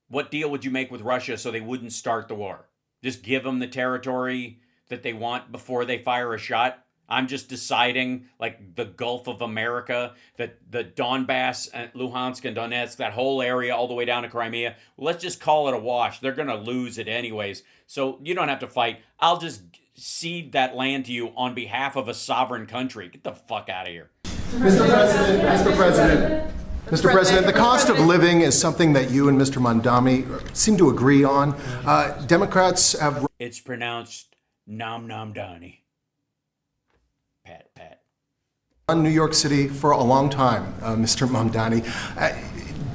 What deal would you make with Russia so they wouldn't start the war? Just give them the territory that they want before they fire a shot? I'm just deciding, like, the Gulf of America, that the Donbass and Luhansk and Donetsk, that whole area all the way down to Crimea, let's just call it a wash. They're going to lose it anyways. So you don't have to fight. I'll just cede that land to you on behalf of a sovereign country. Get the fuck out of here. Mr. President, the cost of living is something that you and Mr. Mamdani seem to agree on. Democrats have... It's pronounced Mamdani. Pat. run New York City for a long time, Mr. Mamdani.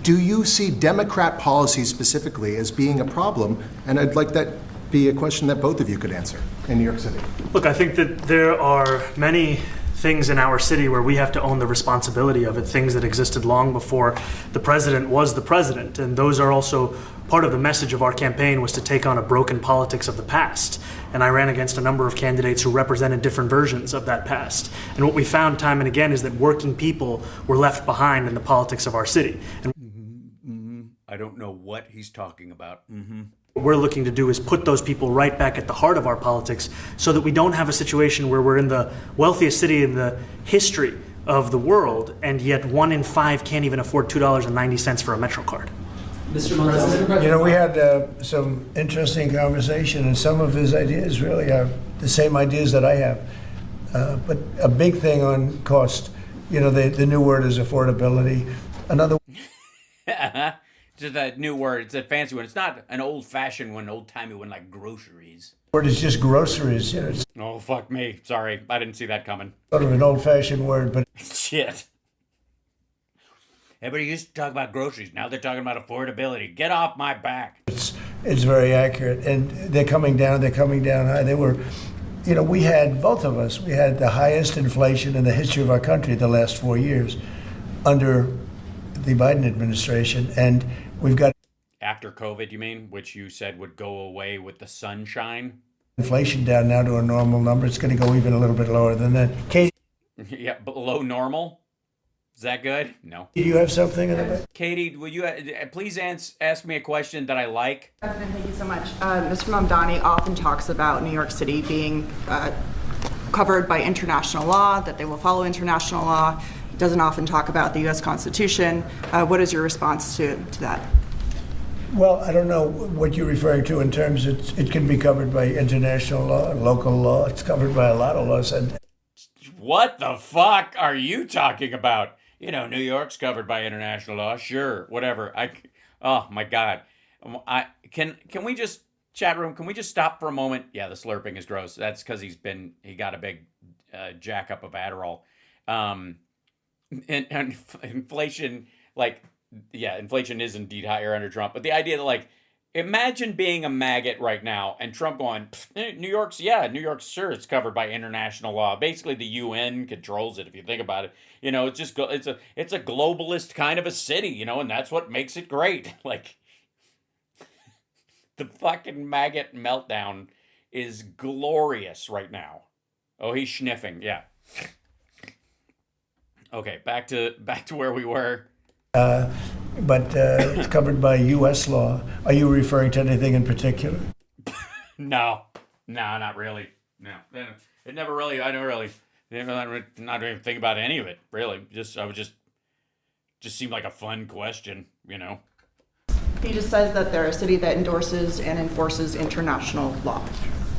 Do you see Democrat policy specifically as being a problem? And I'd like that be a question that both of you could answer in New York City. Look, I think that there are many things in our city where we have to own the responsibility of it, things that existed long before the president was the president. And those are also part of the message of our campaign, was to take on a broken politics of the past. And I ran against a number of candidates who represented different versions of that past. And what we found time and again is that working people were left behind in the politics of our city. And I don't know what he's talking about. what we're looking to do is put those people right back at the heart of our politics, so that we don't have a situation where we're in the wealthiest city in the history of the world, and yet 1 in 5 can't even afford $2.90 for a Metro card. Mr. President. You know, we had some interesting conversation, and some of his ideas really are the same ideas that I have. But a big thing on cost, you know, the new word is affordability. Another Just that new word. It's a fancy one. It's not an old-fashioned one, old-timey one like groceries. word is just groceries. You know, it's Oh, fuck me. Sorry. I didn't see that coming. sort of an old-fashioned word, but Shit. Everybody used to talk about groceries. Now they're talking about affordability. Get off my back. it's very accurate. And they're coming down high. They were, you know, we had, both of us, we had the highest inflation in the history of our country the last 4 years under the Biden administration. And we've got After COVID, you mean? Which you said would go away with the sunshine? inflation down now to a normal number. It's going to go even a little bit lower than that. Katie, Yeah, below normal? Is that good? No. do you have something in the back? Katie, will you please ask me a question that I like? President, thank you so much. Mr. Mamdani often talks about New York City being covered by international law, that they will follow international law. Doesn't often talk about the U.S. Constitution. What is your response to that? Well, I don't know what you're referring to in terms it can be covered by international law, local law. It's covered by a lot of laws. And What the fuck are you talking about? You know, New York's covered by international law. Sure, whatever. Oh my God. Can we just, chat room, can we just stop for a moment? Yeah, the slurping is gross. That's because he got a big jack up of Adderall. And inflation, like, yeah, inflation is indeed higher under Trump. But the idea that, like, imagine being a maggot right now and Trump going, New York's, sure, it's covered by international law. Basically, the UN controls it, if you think about it. You know, it's just, it's a globalist kind of a city, you know, and that's what makes it great. Like, the fucking maggot meltdown is glorious right now. Oh, he's sniffing, yeah. Okay, back to where we were. but it's covered by U.S. law. Are you referring to anything in particular? No, not really. No, it never really. I never really. Not even think about any of it. Really, just seemed like a fun question, you know. He just says that they're a city that endorses and enforces international law.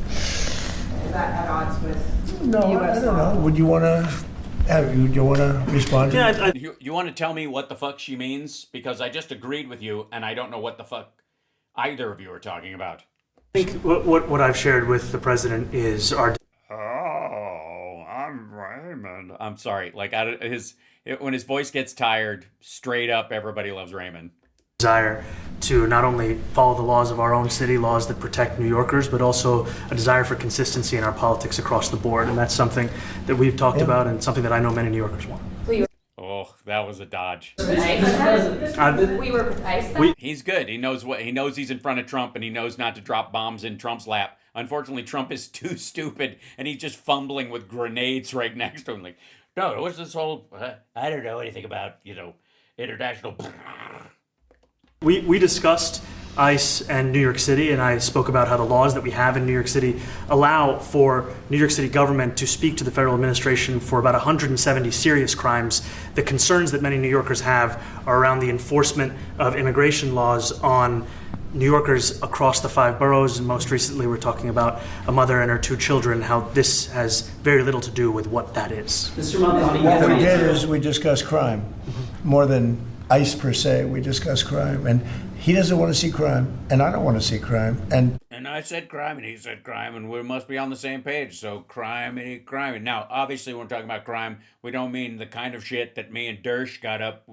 Is that at odds with No, U.S. I don't law? know. Would you want to do you want to respond? Yeah, You want to tell me what the fuck she means? Because I just agreed with you, and I don't know what the fuck either of you are talking about. I think what I've shared with the president is our Oh, I'm Raymond. I'm sorry. Like, when his voice gets tired, straight up, everybody loves Raymond. desire to not only follow the laws of our own city, laws that protect New Yorkers, but also a desire for consistency in our politics across the board. And that's something that we've talked about and something that I know many New Yorkers want. Oh, that was a dodge. We were precise. He's good. He knows he's in front of Trump, and he knows not to drop bombs in Trump's lap. Unfortunately, Trump is too stupid, and he's just fumbling with grenades right next to him. Like, no, what's this whole? I don't know anything about, international. We discussed ICE and New York City, and I spoke about how the laws that we have in New York City allow for New York City government to speak to the federal administration for about 170 serious crimes. The concerns that many New Yorkers have are around the enforcement of immigration laws on New Yorkers across the 5 boroughs, and most recently we're talking about a mother and her 2 children, how this has very little to do with what that is. Mr. Mamdani, What we did is we discussed crime. More than ICE per se, we discussed crime. And he doesn't want to see crime, and I don't want to see crime. And I said crime, and he said crime, and we must be on the same page. So crime. Now, obviously, when we're talking about crime, we don't mean the kind of shit that me and Dersh got up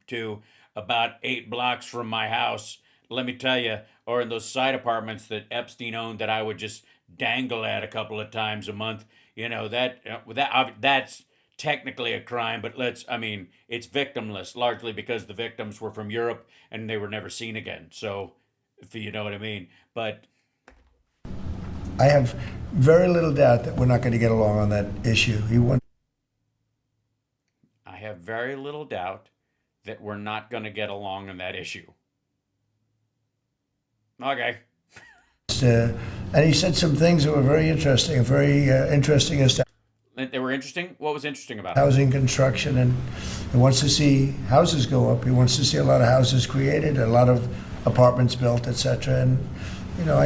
to about 8 blocks from my house. Let me tell you, or in those side apartments that Epstein owned that I would just dangle at a couple of times a month. You know, that's technically a crime, but it's victimless, largely because the victims were from Europe and they were never seen again. So, if you know what I mean. But I have very little doubt that we're not going to get along on that issue. I have very little doubt that we're not going to get along on that issue. Okay. And he said some things that were very interesting as to They were interesting? What was interesting about it? housing construction, and he wants to see houses go up. He wants to see a lot of houses created, a lot of apartments built, etc. And you know,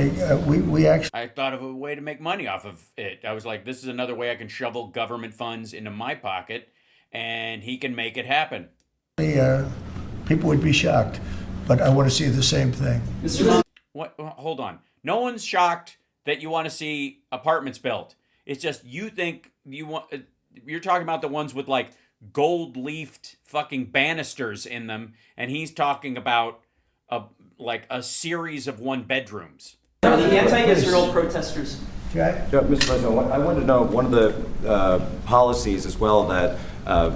we actually I thought of a way to make money off of it. I was like, this is another way I can shovel government funds into my pocket, and he can make it happen. People would be shocked, but I want to see the same thing. What? Hold on. No one's shocked that you want to see apartments built. It's just you think you're talking about the ones with like gold-leafed fucking banisters in them, and he's talking about a series of 1-bedrooms. The anti-Israel protesters. Okay. Yeah, Mr. President, I wanted to know one of the policies as well that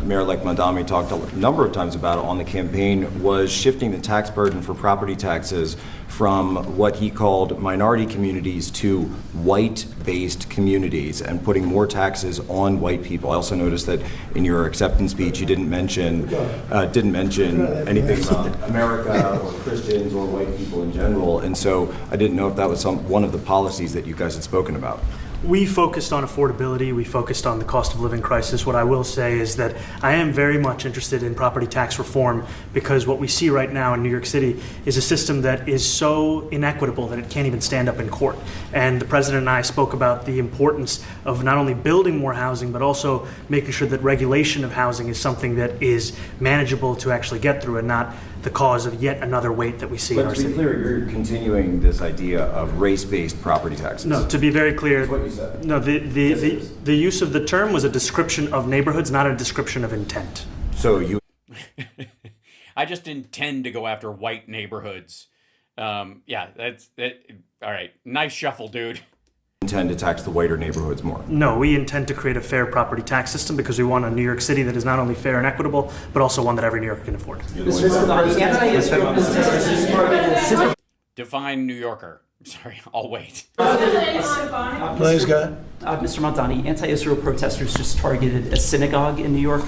Mayor-elect Mamdani talked a number of times about on the campaign was shifting the tax burden for property taxes from what he called minority communities to white-based communities and putting more taxes on white people. I also noticed that in your acceptance speech you didn't mention anything about America or Christians or white people in general, and so I didn't know if that was one of the policies that you guys had spoken about. We focused on affordability. We focused on the cost of living crisis. What I will say is that I am very much interested in property tax reform because what we see right now in New York City is a system that is so inequitable that it can't even stand up in court. And the president and I spoke about the importance of not only building more housing, but also making sure that regulation of housing is something that is manageable to actually get through and not the cause of yet another weight that we see in our But to city. be clear, you're continuing this idea of race-based property taxes. No, to be very clear, That's what you said. no, the use of the term was a description of neighborhoods, not a description of intent. So you I just intend to go after white neighborhoods. Yeah, that's that. All right, nice shuffle, dude. intend to tax the whiter neighborhoods more. No, we intend to create a fair property tax system because we want a New York City that is not only fair and equitable, but also one that every New Yorker can afford. Define New Yorker. Sorry, I'll wait. Please, go ahead. Mr. Mamdani, anti-Israel protesters just targeted a synagogue in New York.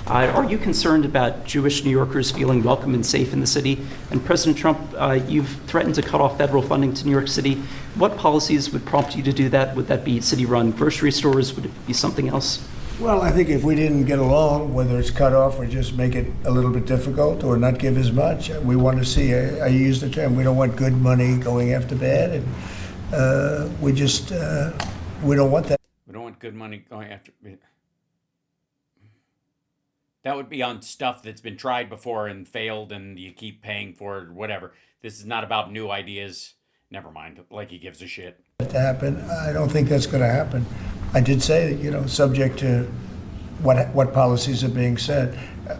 Are you concerned about Jewish New Yorkers feeling welcome and safe in the city? And President Trump, you've threatened to cut off federal funding to New York City. What policies would prompt you to do that? Would that be city-run grocery stores? Would it be something else? Well, I think if we didn't get along, whether it's cut off or just make it a little bit difficult or not give as much, we want to see, I use the term, we don't want good money going after bad, and we don't want that. We don't want good money going after. That would be on stuff that's been tried before and failed, and you keep paying for it or whatever. This is not about new ideas. Never mind. Like he gives a shit. To happen. I don't think that's going to happen. I did say that, subject to what policies are being set.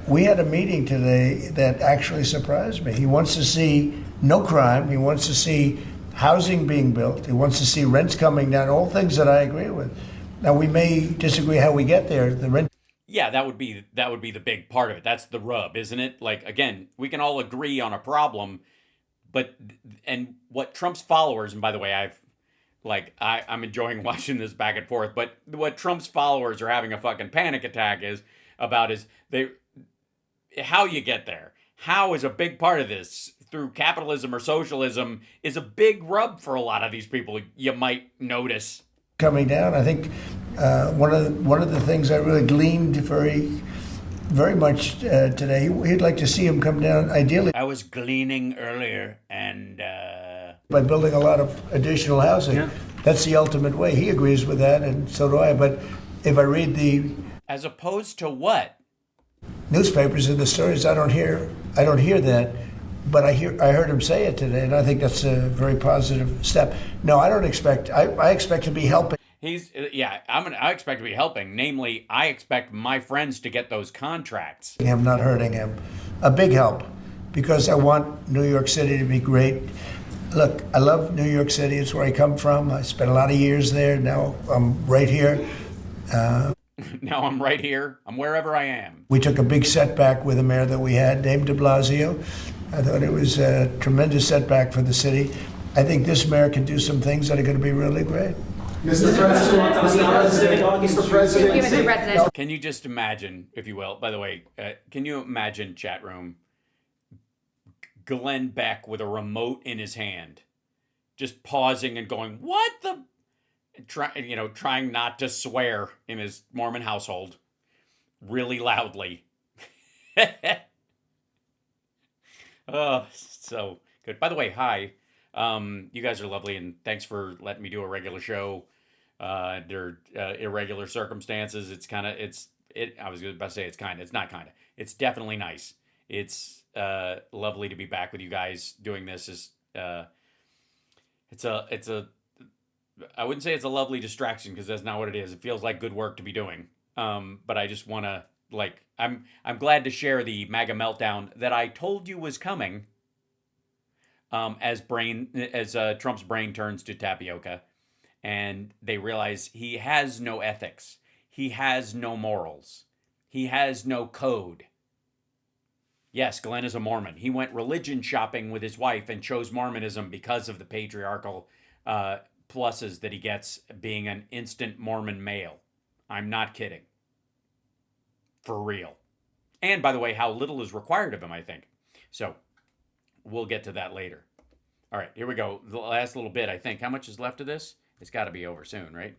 We had a meeting today that actually surprised me. He wants to see no crime. He wants to see housing being built. He wants to see rents coming down, all things that I agree with. Now, we may disagree how we get there. The rent. Yeah, that would be the big part of it. That's the rub, isn't it? Like, again, we can all agree on a problem, and what Trump's followers, and by the way, I'm enjoying watching this back and forth, but what Trump's followers are having a fucking panic attack is how you get there. How is a big part of this through capitalism or socialism is a big rub for a lot of these people, you might notice. Coming down, I think one of the things I really gleaned very much today, he'd like to see him come down, ideally I was gleaning earlier, and by building a lot of additional housing. Yeah. That's the ultimate way. He agrees with that, and so do I. But if I read the as opposed to what? newspapers and the stories, I don't hear that. But I heard him say it today, and I think that's a very positive step. No, I don't expect. I expect to be helping. He's I expect to be helping. Namely, I expect my friends to get those contracts. Him, not hurting him. A big help, because I want New York City to be great. Look, I love New York City. It's where I come from. I spent a lot of years there. Now I'm right here. Now I'm right here. I'm wherever I am. We took a big setback with the mayor that we had, named de Blasio. I thought it was a tremendous setback for the city. I think this mayor can do some things that are going to be really great. Mr. President, Mr. President, Give it to President. Can you just imagine, if you will, by the way, can you imagine, chat room, Glenn Beck with a remote in his hand, just pausing and going, what the, trying not to swear in his Mormon household really loudly. Oh, so good. By the way, hi. You guys are lovely, and thanks for letting me do a regular show. Under irregular circumstances, I was about to say it's not kind of. It's definitely nice. It's lovely to be back with you guys doing this. I wouldn't say it's a lovely distraction, because that's not what it is. It feels like good work to be doing. But I just want to, I'm glad to share the MAGA meltdown that I told you was coming. As Trump's brain turns to tapioca, and they realize he has no ethics, he has no morals, he has no code. Yes, Glenn is a Mormon. He went religion shopping with his wife and chose Mormonism because of the patriarchal pluses that he gets being an instant Mormon male. I'm not kidding. For real. And by the way, how little is required of him, I think. So we'll get to that later. All right, here we go. The last little bit, I think. How much is left of this? It's got to be over soon, right?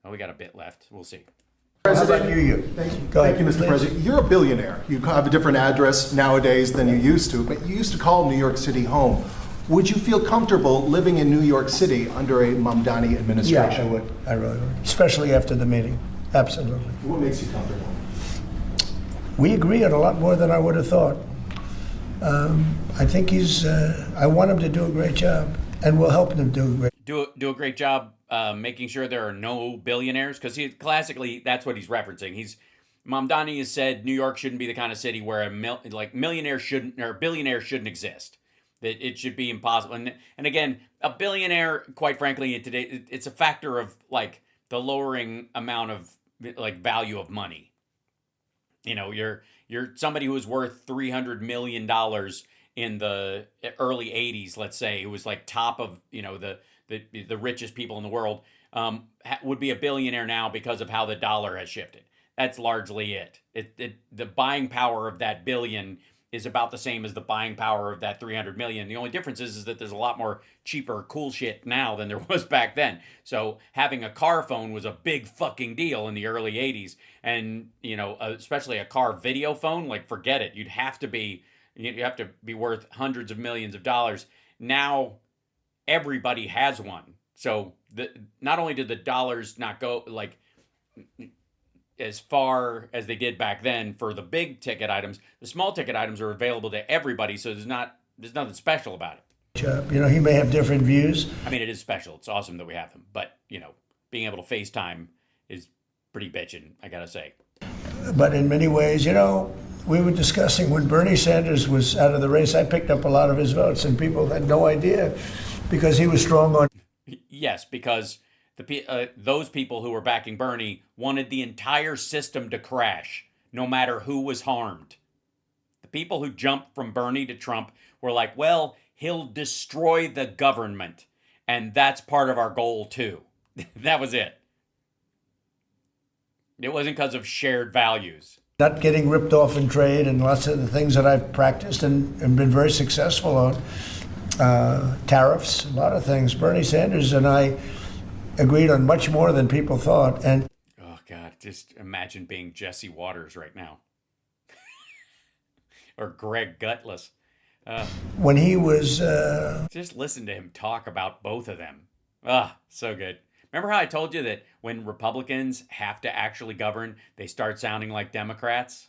We got a bit left. We'll see. President, Thank you. Thank you, Mr. President. You're a billionaire. You have a different address nowadays than you used to, but you used to call New York City home. Would you feel comfortable living in New York City under a Mamdani administration? Yeah, I would. I really would. Especially after the meeting. Absolutely. What makes you comfortable? We agree on a lot more than I would have thought. I think I want him to do a great job, and we'll help him do a great job making sure there are no billionaires, because classically that's what he's referencing. Mamdani has said New York shouldn't be the kind of city where millionaires shouldn't, or billionaires shouldn't exist. That it should be impossible. And again, a billionaire, quite frankly, today it's a factor of the lowering amount of value of money. You're somebody who was worth $300 million in the early 80s, let's say, who was top of the richest people in the world, would be a billionaire now because of how the dollar has shifted. That's largely it. The buying power of that billion is about the same as the buying power of that 300 million. The only difference is that there's a lot more cheaper cool shit now than there was back then. So having a car phone was a big fucking deal in the early 80s. And, especially a car video phone, forget it. You have to be worth hundreds of millions of dollars. Now everybody has one. So not only did the dollars not go as far as they did back then for the big ticket items, the small ticket items are available to everybody, so there's nothing special about it. job. He may have different views. I mean, it is special. It's awesome that we have them, but being able to FaceTime is pretty bitchin', I gotta say. But in many ways, we were discussing when Bernie Sanders was out of the race, I picked up a lot of his votes, and people had no idea because he was strong on. Yes, because those people who were backing Bernie wanted the entire system to crash, no matter who was harmed. The people who jumped from Bernie to Trump were like, well, he'll destroy the government, and that's part of our goal too. That was it. It wasn't because of shared values. not getting ripped off in trade, and lots of the things that I've practiced and been very successful on. Tariffs, a lot of things. Bernie Sanders and I agreed on much more than people thought. And oh God, just imagine being Jesse Waters right now. Or Greg Gutless. when he was Just listen to him talk about both of them. Ah, so good. Remember how I told you that when Republicans have to actually govern, they start sounding like Democrats?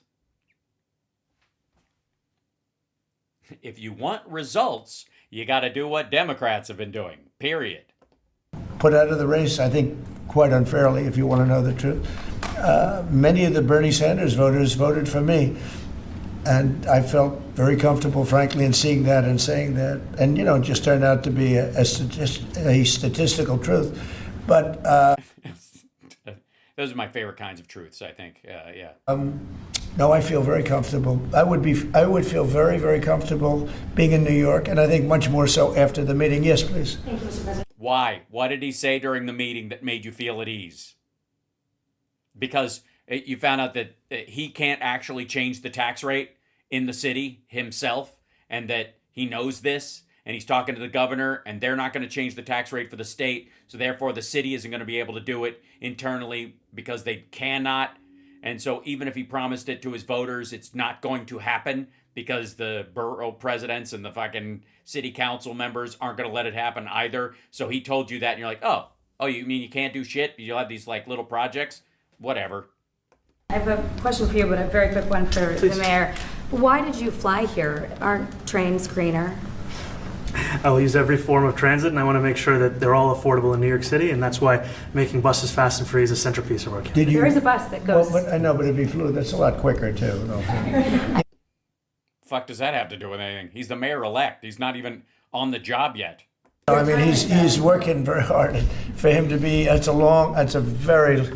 If you want results, you got to do what Democrats have been doing, period. put out of the race, I think quite unfairly, if you want to know the truth. Many of the Bernie Sanders voters voted for me. And I felt very comfortable, frankly, in seeing that and saying that. And, you know, it just turned out to be a statistical truth. But those are my favorite kinds of truths, I think. Yeah. no, I feel very comfortable. I would feel very, very comfortable being in New York, and I think much more so after the meeting. Yes, please. Thank you, Mr. President. Why? What did he say during the meeting that made you feel at ease? Because you found out that he can't actually change the tax rate in the city himself, and that he knows this, and he's talking to the governor, and they're not going to change the tax rate for the state, so therefore the city isn't going to be able to do it internally because they cannot. And so even if he promised it to his voters, it's not going to happen because the borough presidents and the fucking city council members aren't going to let it happen either. So he told you that, and you're like, oh, you mean you can't do shit? You'll have these like little projects? Whatever. I have a question for you, but a very quick one for the mayor. Why did you fly here? Aren't trains greener? I'll use every form of transit, and I want to make sure that they're all affordable in New York City, and that's why making buses fast and free is a centerpiece of our campaign. There is a bus that goes. Well, but I know, but if he flew, that's a lot quicker too. No. Fuck does that have to do with anything? He's the mayor-elect. He's not even on the job yet. I mean, he's working very hard. For him to be, that's a very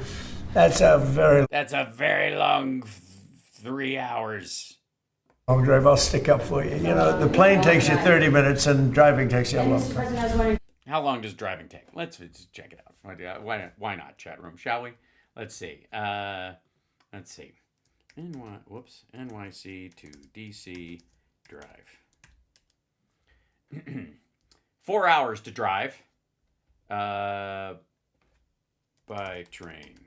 long 3 hours. long drive. I'll stick up for you. You know, the plane takes you 30 minutes and driving takes you a long time. How long does driving take? Let's just check it out. Why not, chat room, shall we? Let's see. NYC to DC drive. 4 hours to drive by train.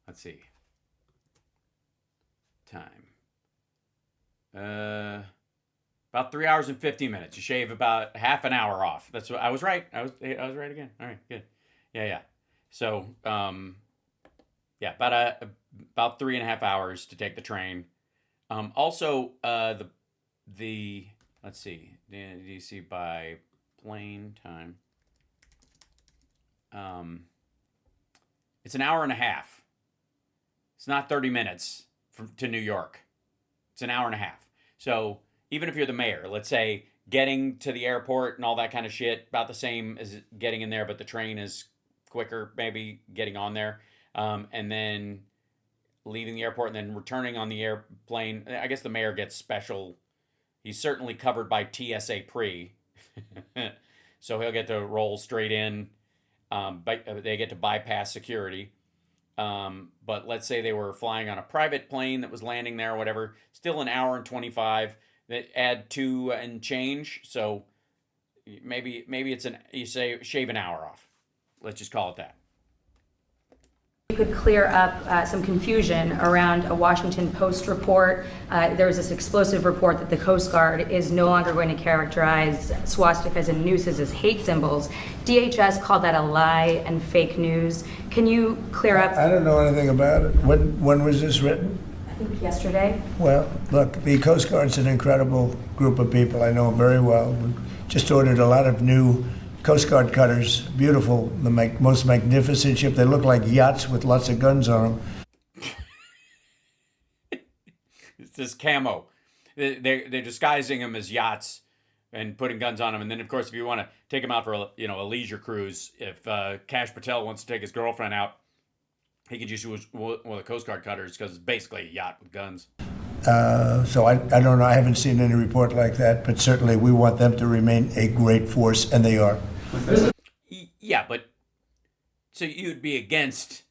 Let's see. Time. About 3 hours and 15 minutes. You shave about half an hour off. That's what I was right. I was right again. All right, good. Yeah. So, about 3.5 hours to take the train. Also, let's see, DC by plane time. It's an hour and a half. It's not 30 minutes to New York. It's an hour and a half. So even if you're the mayor, let's say getting to the airport and all that kind of shit, about the same as getting in there, but the train is quicker, maybe getting on there. And then leaving the airport and then returning on the airplane. I guess the mayor gets special. He's certainly covered by TSA pre. So he'll get to roll straight in. They get to bypass security. But let's say they were flying on a private plane that was landing there or whatever, still an hour and 25. They add 2 and change. So maybe it's you say shave an hour off. Let's just call it that. You could clear up some confusion around a Washington Post report. There was this explosive report that the Coast Guard is no longer going to characterize swastikas and nooses as hate symbols. DHS called that a lie and fake news. Can you clear up? I don't know anything about it. When was this written? I think yesterday. Well, look, the Coast Guard's an incredible group of people. I know them very well. We just ordered a lot of new Coast Guard cutters, beautiful, the most magnificent ship. They look like yachts with lots of guns on them. It's this camo. They're disguising them as yachts and putting guns on them. And then, of course, if you want to take them out for a leisure cruise, if Kash Patel wants to take his girlfriend out, he could just use one of the Coast Guard cutters because it's basically a yacht with guns. So I don't know. I haven't seen any report like that, but certainly we want them to remain a great force, and they are. Yeah, but So you'd be against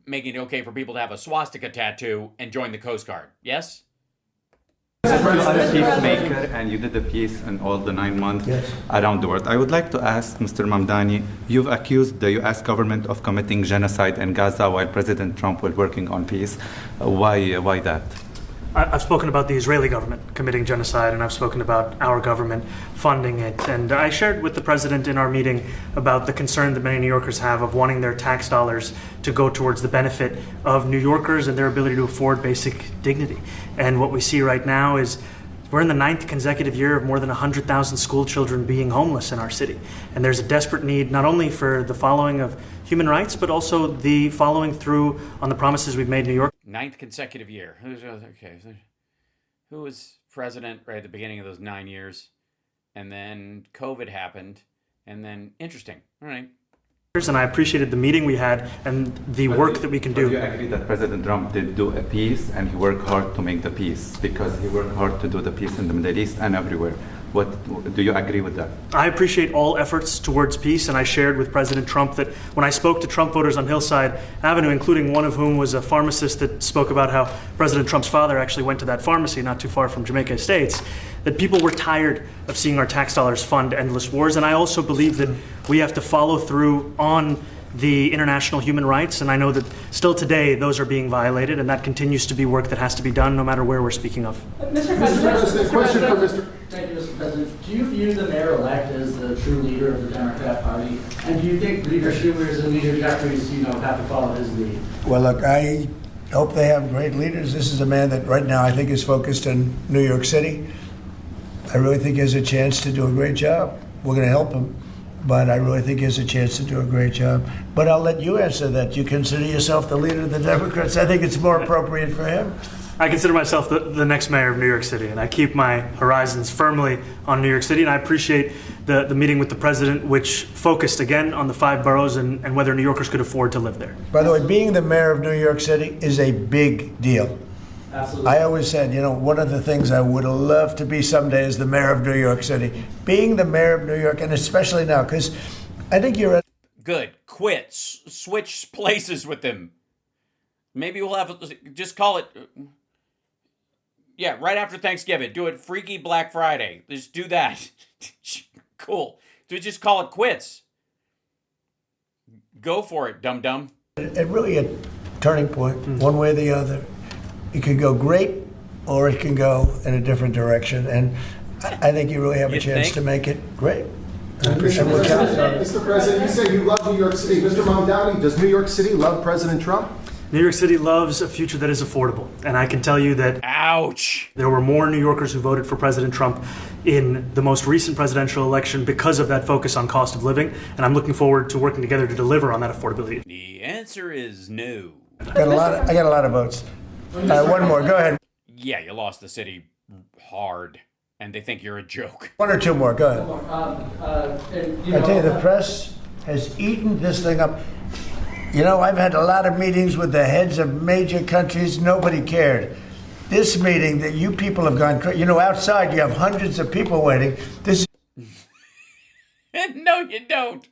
making it okay for people to have a swastika tattoo and join the Coast Guard, yes? You are a peacemaker and you did a peace in all the 9 months around the world. I would like to ask Mr. Mamdani, you've accused the U.S. government of committing genocide in Gaza while President Trump was working on peace. Why that? I've spoken about the Israeli government committing genocide, and I've spoken about our government funding it. And I shared with the president in our meeting about the concern that many New Yorkers have of wanting their tax dollars to go towards the benefit of New Yorkers and their ability to afford basic dignity. And what we see right now is we're in the 9th consecutive year of more than 100,000 school children being homeless in our city. And there's a desperate need not only for the following of human rights, but also the following through on the promises we've made New York. 9th consecutive year. Who was president right at the beginning of those 9 years? And then COVID happened. And then, interesting. All right. And I appreciated the meeting we had and the work that we can do. Do you agree that President Trump did do a peace and he worked hard to make the peace? Because he worked hard to do the peace in the Middle East and everywhere. Do you agree with that? I appreciate all efforts towards peace, and I shared with President Trump that when I spoke to Trump voters on Hillside Avenue, including one of whom was a pharmacist that spoke about how President Trump's father actually went to that pharmacy not too far from Jamaica Estates, that people were tired of seeing our tax dollars fund endless wars. And I also believe that we have to follow through on the international human rights, and I know that still today those are being violated, and that continues to be work that has to be done no matter where we're speaking of. Mr. President, question for Mr. Thank you, Mr. President. Do you view the mayor-elect as the true leader of the Democrat Party? And do you think Leader Schumer's and Leader Jeffries, have to follow his lead? Well, look, I hope they have great leaders. This is a man that right now I think is focused on New York City. I really think he has a chance to do a great job. We're going to help him, but I really think he has a chance to do a great job. But I'll let you answer that. You consider yourself the leader of the Democrats? I think it's more appropriate for him. I consider myself the next mayor of New York City, and I keep my horizons firmly on New York City, and I appreciate the meeting with the president, which focused again on the 5 boroughs and whether New Yorkers could afford to live there. By the way, being the mayor of New York City is a big deal. Absolutely. I always said, one of the things I would love to be someday is the mayor of New York City. Being the mayor of New York, and especially now, because I think you're... Good. Quit. Switch places with them. Maybe we'll have... Just call it... Yeah, right after Thanksgiving. Do it Freaky Black Friday. Just do that. Cool. Just call it quits. Go for it, dum-dum. It really a turning point, one way or the other. It could go great, or it can go in a different direction. And I think you really have a chance to make it great. Mr. President, you say you love New York City. Mr. Mamdani, does New York City love President Trump? New York City loves a future that is affordable, and I can tell you that ouch, there were more New Yorkers who voted for President Trump in the most recent presidential election because of that focus on cost of living, and I'm looking forward to working together to deliver on that affordability. The answer is no. I got a lot of votes. One more, go ahead. Yeah, you lost the city hard, and they think you're a joke. 1 or 2 more, go ahead. I tell you, the press has eaten this thing up. I've had a lot of meetings with the heads of major countries. Nobody cared. This meeting that you people have gone crazy. Outside you have hundreds of people waiting. This. No, you don't.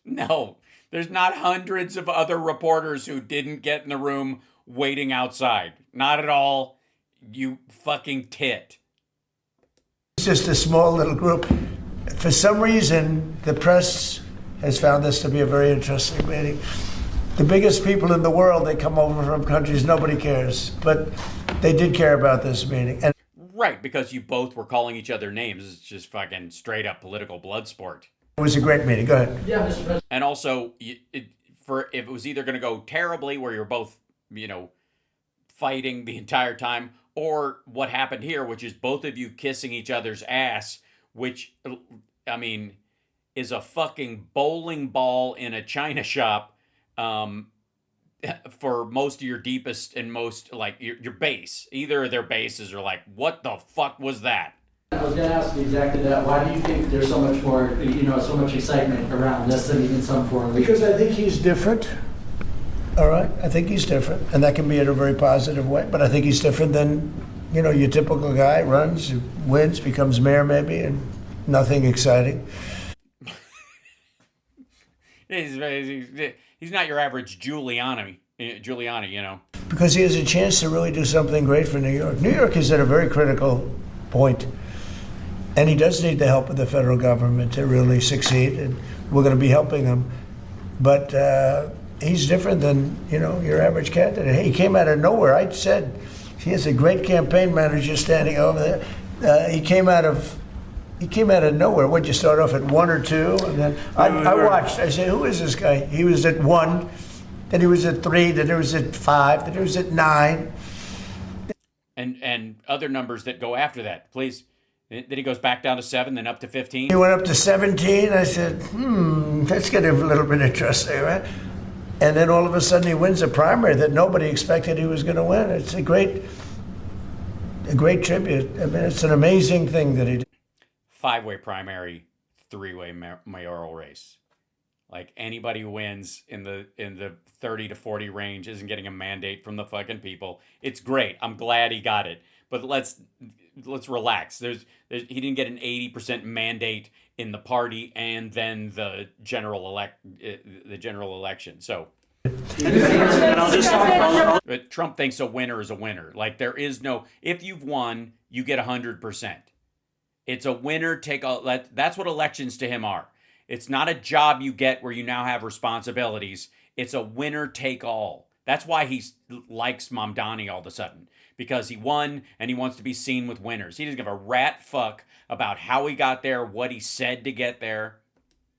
No, there's not hundreds of other reporters who didn't get in the room waiting outside. Not at all. You fucking tit. It's just a small little group. For some reason, the press has found this to be a very interesting meeting. The biggest people in the world, they come over from countries nobody cares. But they did care about this meeting. And right, because you both were calling each other names. It's just fucking straight up political blood sport. It was a great meeting. Go ahead. Yeah, Mr. President. And also, if it was either going to go terribly, where you're both, fighting the entire time, or what happened here, which is both of you kissing each other's ass, which, is a fucking bowling ball in a china shop. For most of your deepest and most, your base. Either of their bases are like, what the fuck was that? I was going to ask you exactly that. Why do you think there's so much more, so much excitement around this than even some foreign leaders? Because I think he's different. All right? I think he's different. And that can be in a very positive way. But I think he's different than, your typical guy runs, wins, becomes mayor maybe, and nothing exciting. He's not your average Giuliani, you know. Because he has a chance to really do something great for New York. New York is at a very critical point, and he does need the help of the federal government to really succeed, and we're going to be helping him. But he's different than, you know, your average candidate. He came out of nowhere. I said he has a great campaign manager standing over there. He came out of nowhere. What'd you start off at 1 or 2? And then I watched. I said, who is this guy? He was at 1, then he was at 3, then he was at 5, then he was at 9. And other numbers that go after that, please. Then he goes back down to 7, then up to 15. He went up to 17. I said, that's getting a little bit interesting, right? And then all of a sudden he wins a primary that nobody expected he was going to win. It's a great tribute. I mean, it's an amazing thing that he did. 5-way primary, 3-way mayoral race. Like, anybody who wins in the 30 to 40 range isn't getting a mandate from the fucking people. It's great. I'm glad he got it. But let's relax. He didn't get an 80% mandate in the party and then the general election. So, but Trump thinks a winner is a winner. Like, there is no, if you've won, you get 100%. It's a winner take all. That's what elections to him are. It's not a job you get where you now have responsibilities. It's a winner take all. That's why he likes Mamdani all of a sudden, because he won and he wants to be seen with winners. He doesn't give a rat fuck about how he got there, what he said to get there,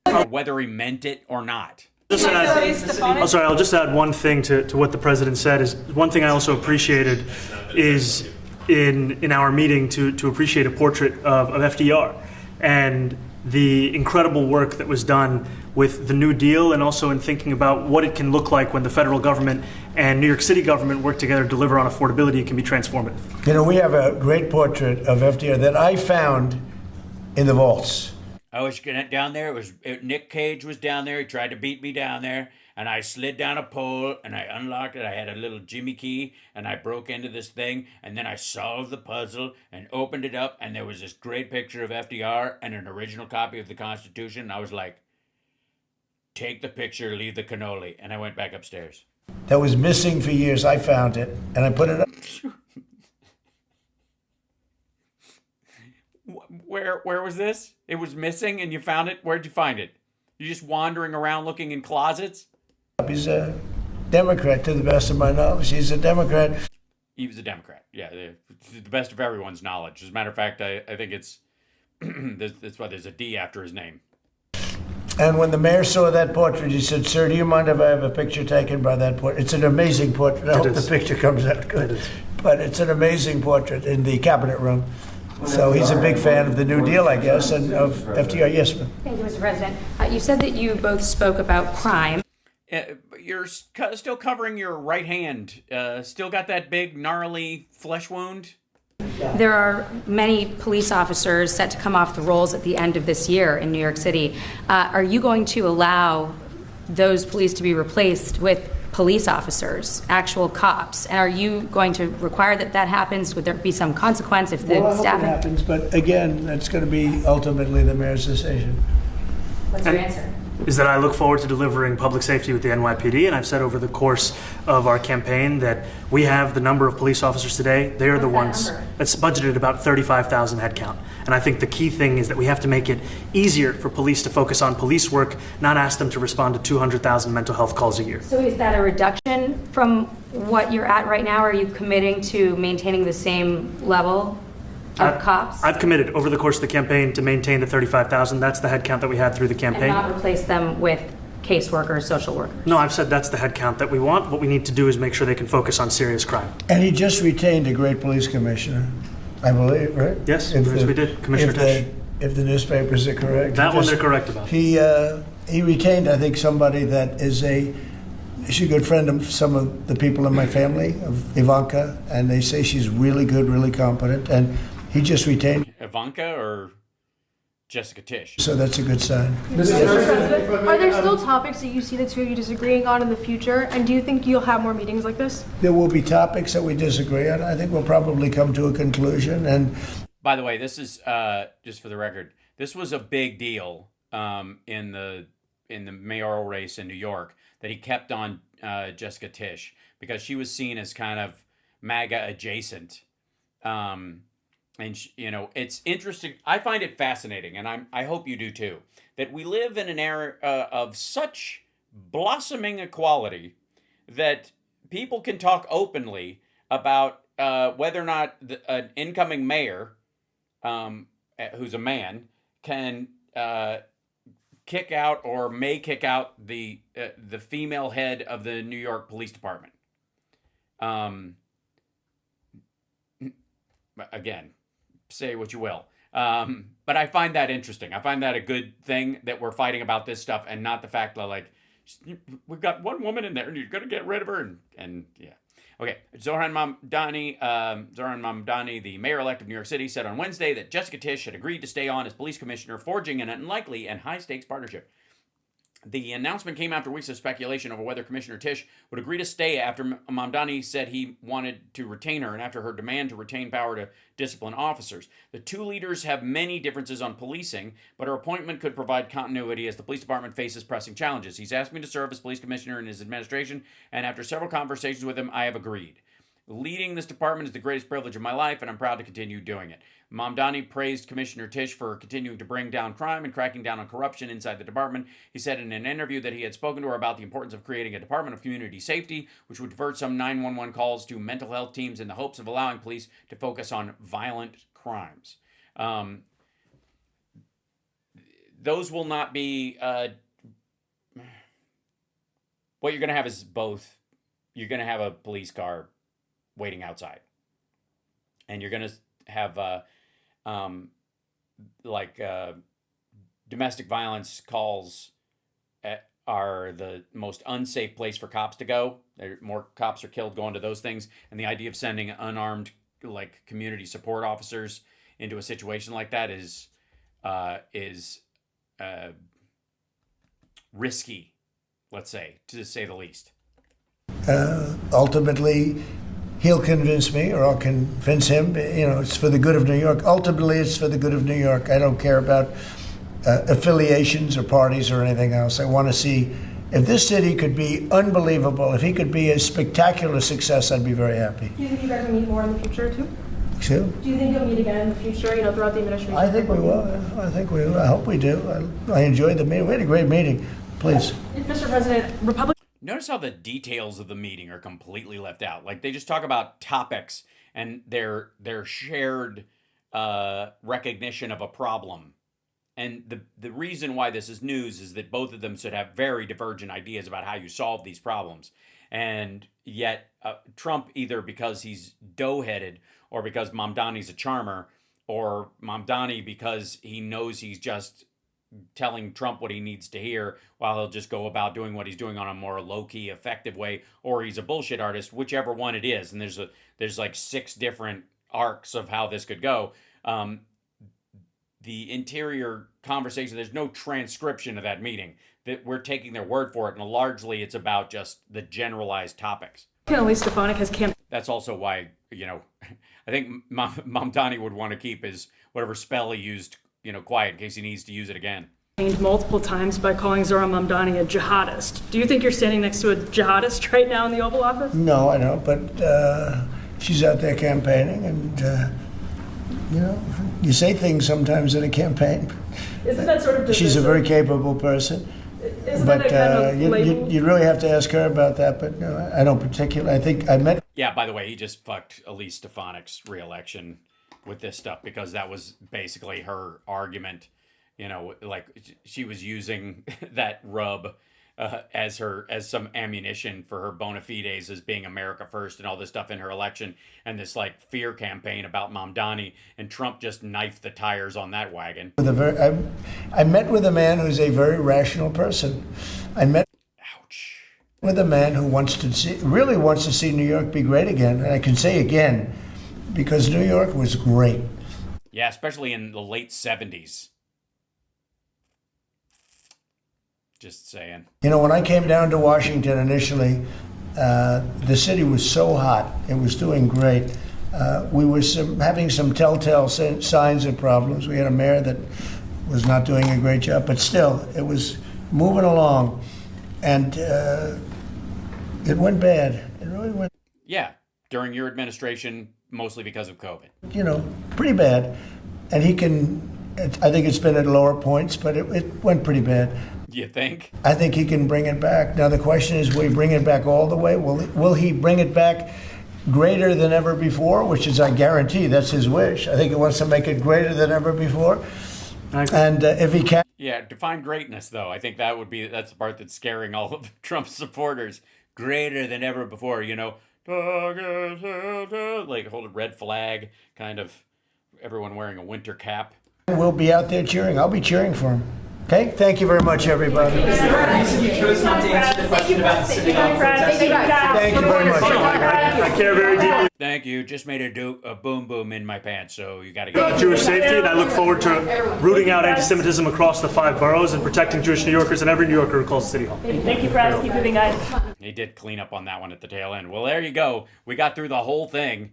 or whether he meant it or not. I'll just add one thing to what the president said. Is one thing I also appreciated is in our meeting to appreciate a portrait of FDR and the incredible work that was done with the New Deal, and also in thinking about what it can look like when the federal government and New York City government work together to deliver on affordability. It can be transformative. You know, we have a great portrait of FDR that I found in the vaults. I was down there. Nick Cage was down there. He tried to beat me down there, and I slid down a pole and I unlocked it. I had a little Jimmy key and I broke into this thing, and then I solved the puzzle and opened it up, and there was this great picture of FDR and an original copy of the Constitution. And I was like, take the picture, leave the cannoli. And I went back upstairs. That was missing for years. I found it and I put it up. Where was this? It was missing and you found it? Where'd you find it? You just wandering around looking in closets? He's a Democrat, to the best of my knowledge. He's a Democrat. He was a Democrat. Yeah, to the best of everyone's knowledge. As a matter of fact, I think it's that's why there's a D after his name. And when the mayor saw that portrait, he said, "Sir, do you mind if I have a picture taken by that portrait?" It's an amazing portrait. I hope the picture comes out good. But it's an amazing portrait in the cabinet room. So he's a big fan of the New Deal, I guess, and of FDR. Yes, ma'am. Thank you, Mr. President. You said that you both spoke about crime. You're still covering your right hand. Still got that big, gnarly flesh wound? There are many police officers set to come off the rolls at the end of this year in New York City. Are you going to allow those police to be replaced with police officers, actual cops? And are you going to require that happens? Would there be some consequence if the Well, I hope staffing? it happens, but again, that's going to be ultimately the mayor's decision. What's your answer? Is that I look forward to delivering public safety with the NYPD, and I've said over the course of our campaign that we have the number of police officers today. They are the ones that's budgeted about 35,000 headcount. And I think the key thing is that we have to make it easier for police to focus on police work, not ask them to respond to 200,000 mental health calls a year. So is that a reduction from what you're at right now? Are you committing to maintaining the same level of cops? I've committed over the course of the campaign to maintain the 35,000. That's the headcount that we had through the campaign. And not replace them with caseworkers, social workers? No, I've said that's the headcount that we want. What we need to do is make sure they can focus on serious crime. And he just retained a great police commissioner, I believe, right? Yes, we did. Commissioner Tesh. If the newspapers are correct. That one they're correct about. He retained, I think, somebody that is she's a good friend of some of the people in my family, of Ivanka, and they say she's really good, really competent, and he just retained. Ivanka or Jessica Tisch? So that's a good sign. Mr. President, are there still topics that you see the two of you disagreeing on in the future? And do you think you'll have more meetings like this? There will be topics that we disagree on. I think we'll probably come to a conclusion. And by the way, this is just for the record. This was a big deal in in the mayoral race in New York that he kept on Jessica Tisch because she was seen as kind of MAGA adjacent. And it's interesting. I find it fascinating, and I hope you do too, that we live in an era of such blossoming equality that people can talk openly about whether or not an incoming mayor, who's a man, can kick out or may kick out the female head of the New York Police Department. Again, say what you will. But I find that interesting. I find that a good thing that we're fighting about this stuff and not the fact that, like, we've got one woman in there and you're going to get rid of her. And yeah. Okay. Zohran Mamdani, the mayor-elect of New York City, said on Wednesday that Jessica Tisch had agreed to stay on as police commissioner, forging an unlikely and high-stakes partnership. The announcement came after weeks of speculation over whether Commissioner Tisch would agree to stay after Mamdani said he wanted to retain her and after her demand to retain power to discipline officers. The two leaders have many differences on policing, but her appointment could provide continuity as the police department faces pressing challenges. He's asked me to serve as police commissioner in his administration, and after several conversations with him, I have agreed. Leading this department is the greatest privilege of my life, and I'm proud to continue doing it. Mamdani praised Commissioner Tisch for continuing to bring down crime and cracking down on corruption inside the department. He said in an interview that he had spoken to her about the importance of creating a Department of Community Safety, which would divert some 911 calls to mental health teams in the hopes of allowing police to focus on violent crimes. Those will not be... what you're going to have is both. You're going to have a police car waiting outside, and you're going to have domestic violence calls are the most unsafe place for cops to go. More cops are killed going to those things, and the idea of sending unarmed community support officers into a situation like that is risky, let's say, to say the least. Ultimately, he'll convince me, or I'll convince him. It's for the good of New York. Ultimately, it's for the good of New York. I don't care about affiliations or parties or anything else. I want to see if this city could be unbelievable, if he could be a spectacular success, I'd be very happy. Do you think you guys will meet more in the future, too? Excuse me? Do you think you'll meet again in the future, throughout the administration? I think we will. I think we will. I hope we do. I enjoyed the meeting. We had a great meeting. Please. Mr. President, Republicans... Notice how the details of the meeting are completely left out. Like, they just talk about topics and their shared recognition of a problem. And the reason why this is news is that both of them should have very divergent ideas about how you solve these problems. And yet Trump, either because he's dough-headed or because Mamdani's a charmer, or Mamdani because he knows he's just telling Trump what he needs to hear while he'll just go about doing what he's doing on a more low-key, effective way, or he's a bullshit artist, whichever one it is. And there's like 6 different arcs of how this could go. The interior conversation, there's no transcription of that meeting. That we're taking their word for it, and largely it's about just the generalized topics. Elise Stefanik has campaigned. That's also why, I think Mamdani would want to keep his whatever spell he used, quiet in case he needs to use it again. Multiple times by calling Zohran Mamdani a jihadist. Do you think you're standing next to a jihadist right now in the Oval Office? No, I don't, but she's out there campaigning, and, you say things sometimes in a campaign. Isn't that sort of divisive? She's a very capable person. Isn't But that a kind of label? you really have to ask her about that, but no, I don't particularly. I think I met... Yeah, by the way, he just fucked Elise Stefanik's re-election with this stuff because that was basically her argument. She was using that rub as some ammunition for her bona fides as being America first and all this stuff in her election, and this fear campaign about Mamdani, and Trump just knifed the tires on that wagon. I met with a man who's a very rational person. I met with a man who really wants to see New York be great again, and I can say again, because New York was great. Yeah, especially in the late 70s. Just saying. When I came down to Washington initially, the city was so hot. It was doing great. We were having some telltale signs of problems. We had a mayor that was not doing a great job, but still, it was moving along, and it went bad. It really went, Yeah, during your administration, mostly because of COVID. pretty bad. And I think it's been at lower points, but it went pretty bad. You think? I think he can bring it back. Now the question is, will he bring it back all the way? Will he bring it back greater than ever before? Which is, I guarantee, that's his wish. I think he wants to make it greater than ever before. And if he can, Yeah, define greatness, though. I think that's the part that's scaring all of Trump's supporters. Greater than ever before, like hold a red flag, kind of everyone wearing a winter cap. we'll be out there cheering. I'll be cheering for him. Okay? Thank you very much, everybody. You chose not to answer the question about the synagogue protest. Thank you very much. I care very deeply Thank you. Just made a boom boom in my pants, so you got to go. about Jewish safety, and I look forward to rooting out anti-Semitism across the 5 boroughs and protecting Jewish New Yorkers and every New Yorker who calls the City Hall. Thank you for asking. Keep moving, guys. He did clean up on that one at the tail end. Well, there you go. We got through the whole thing.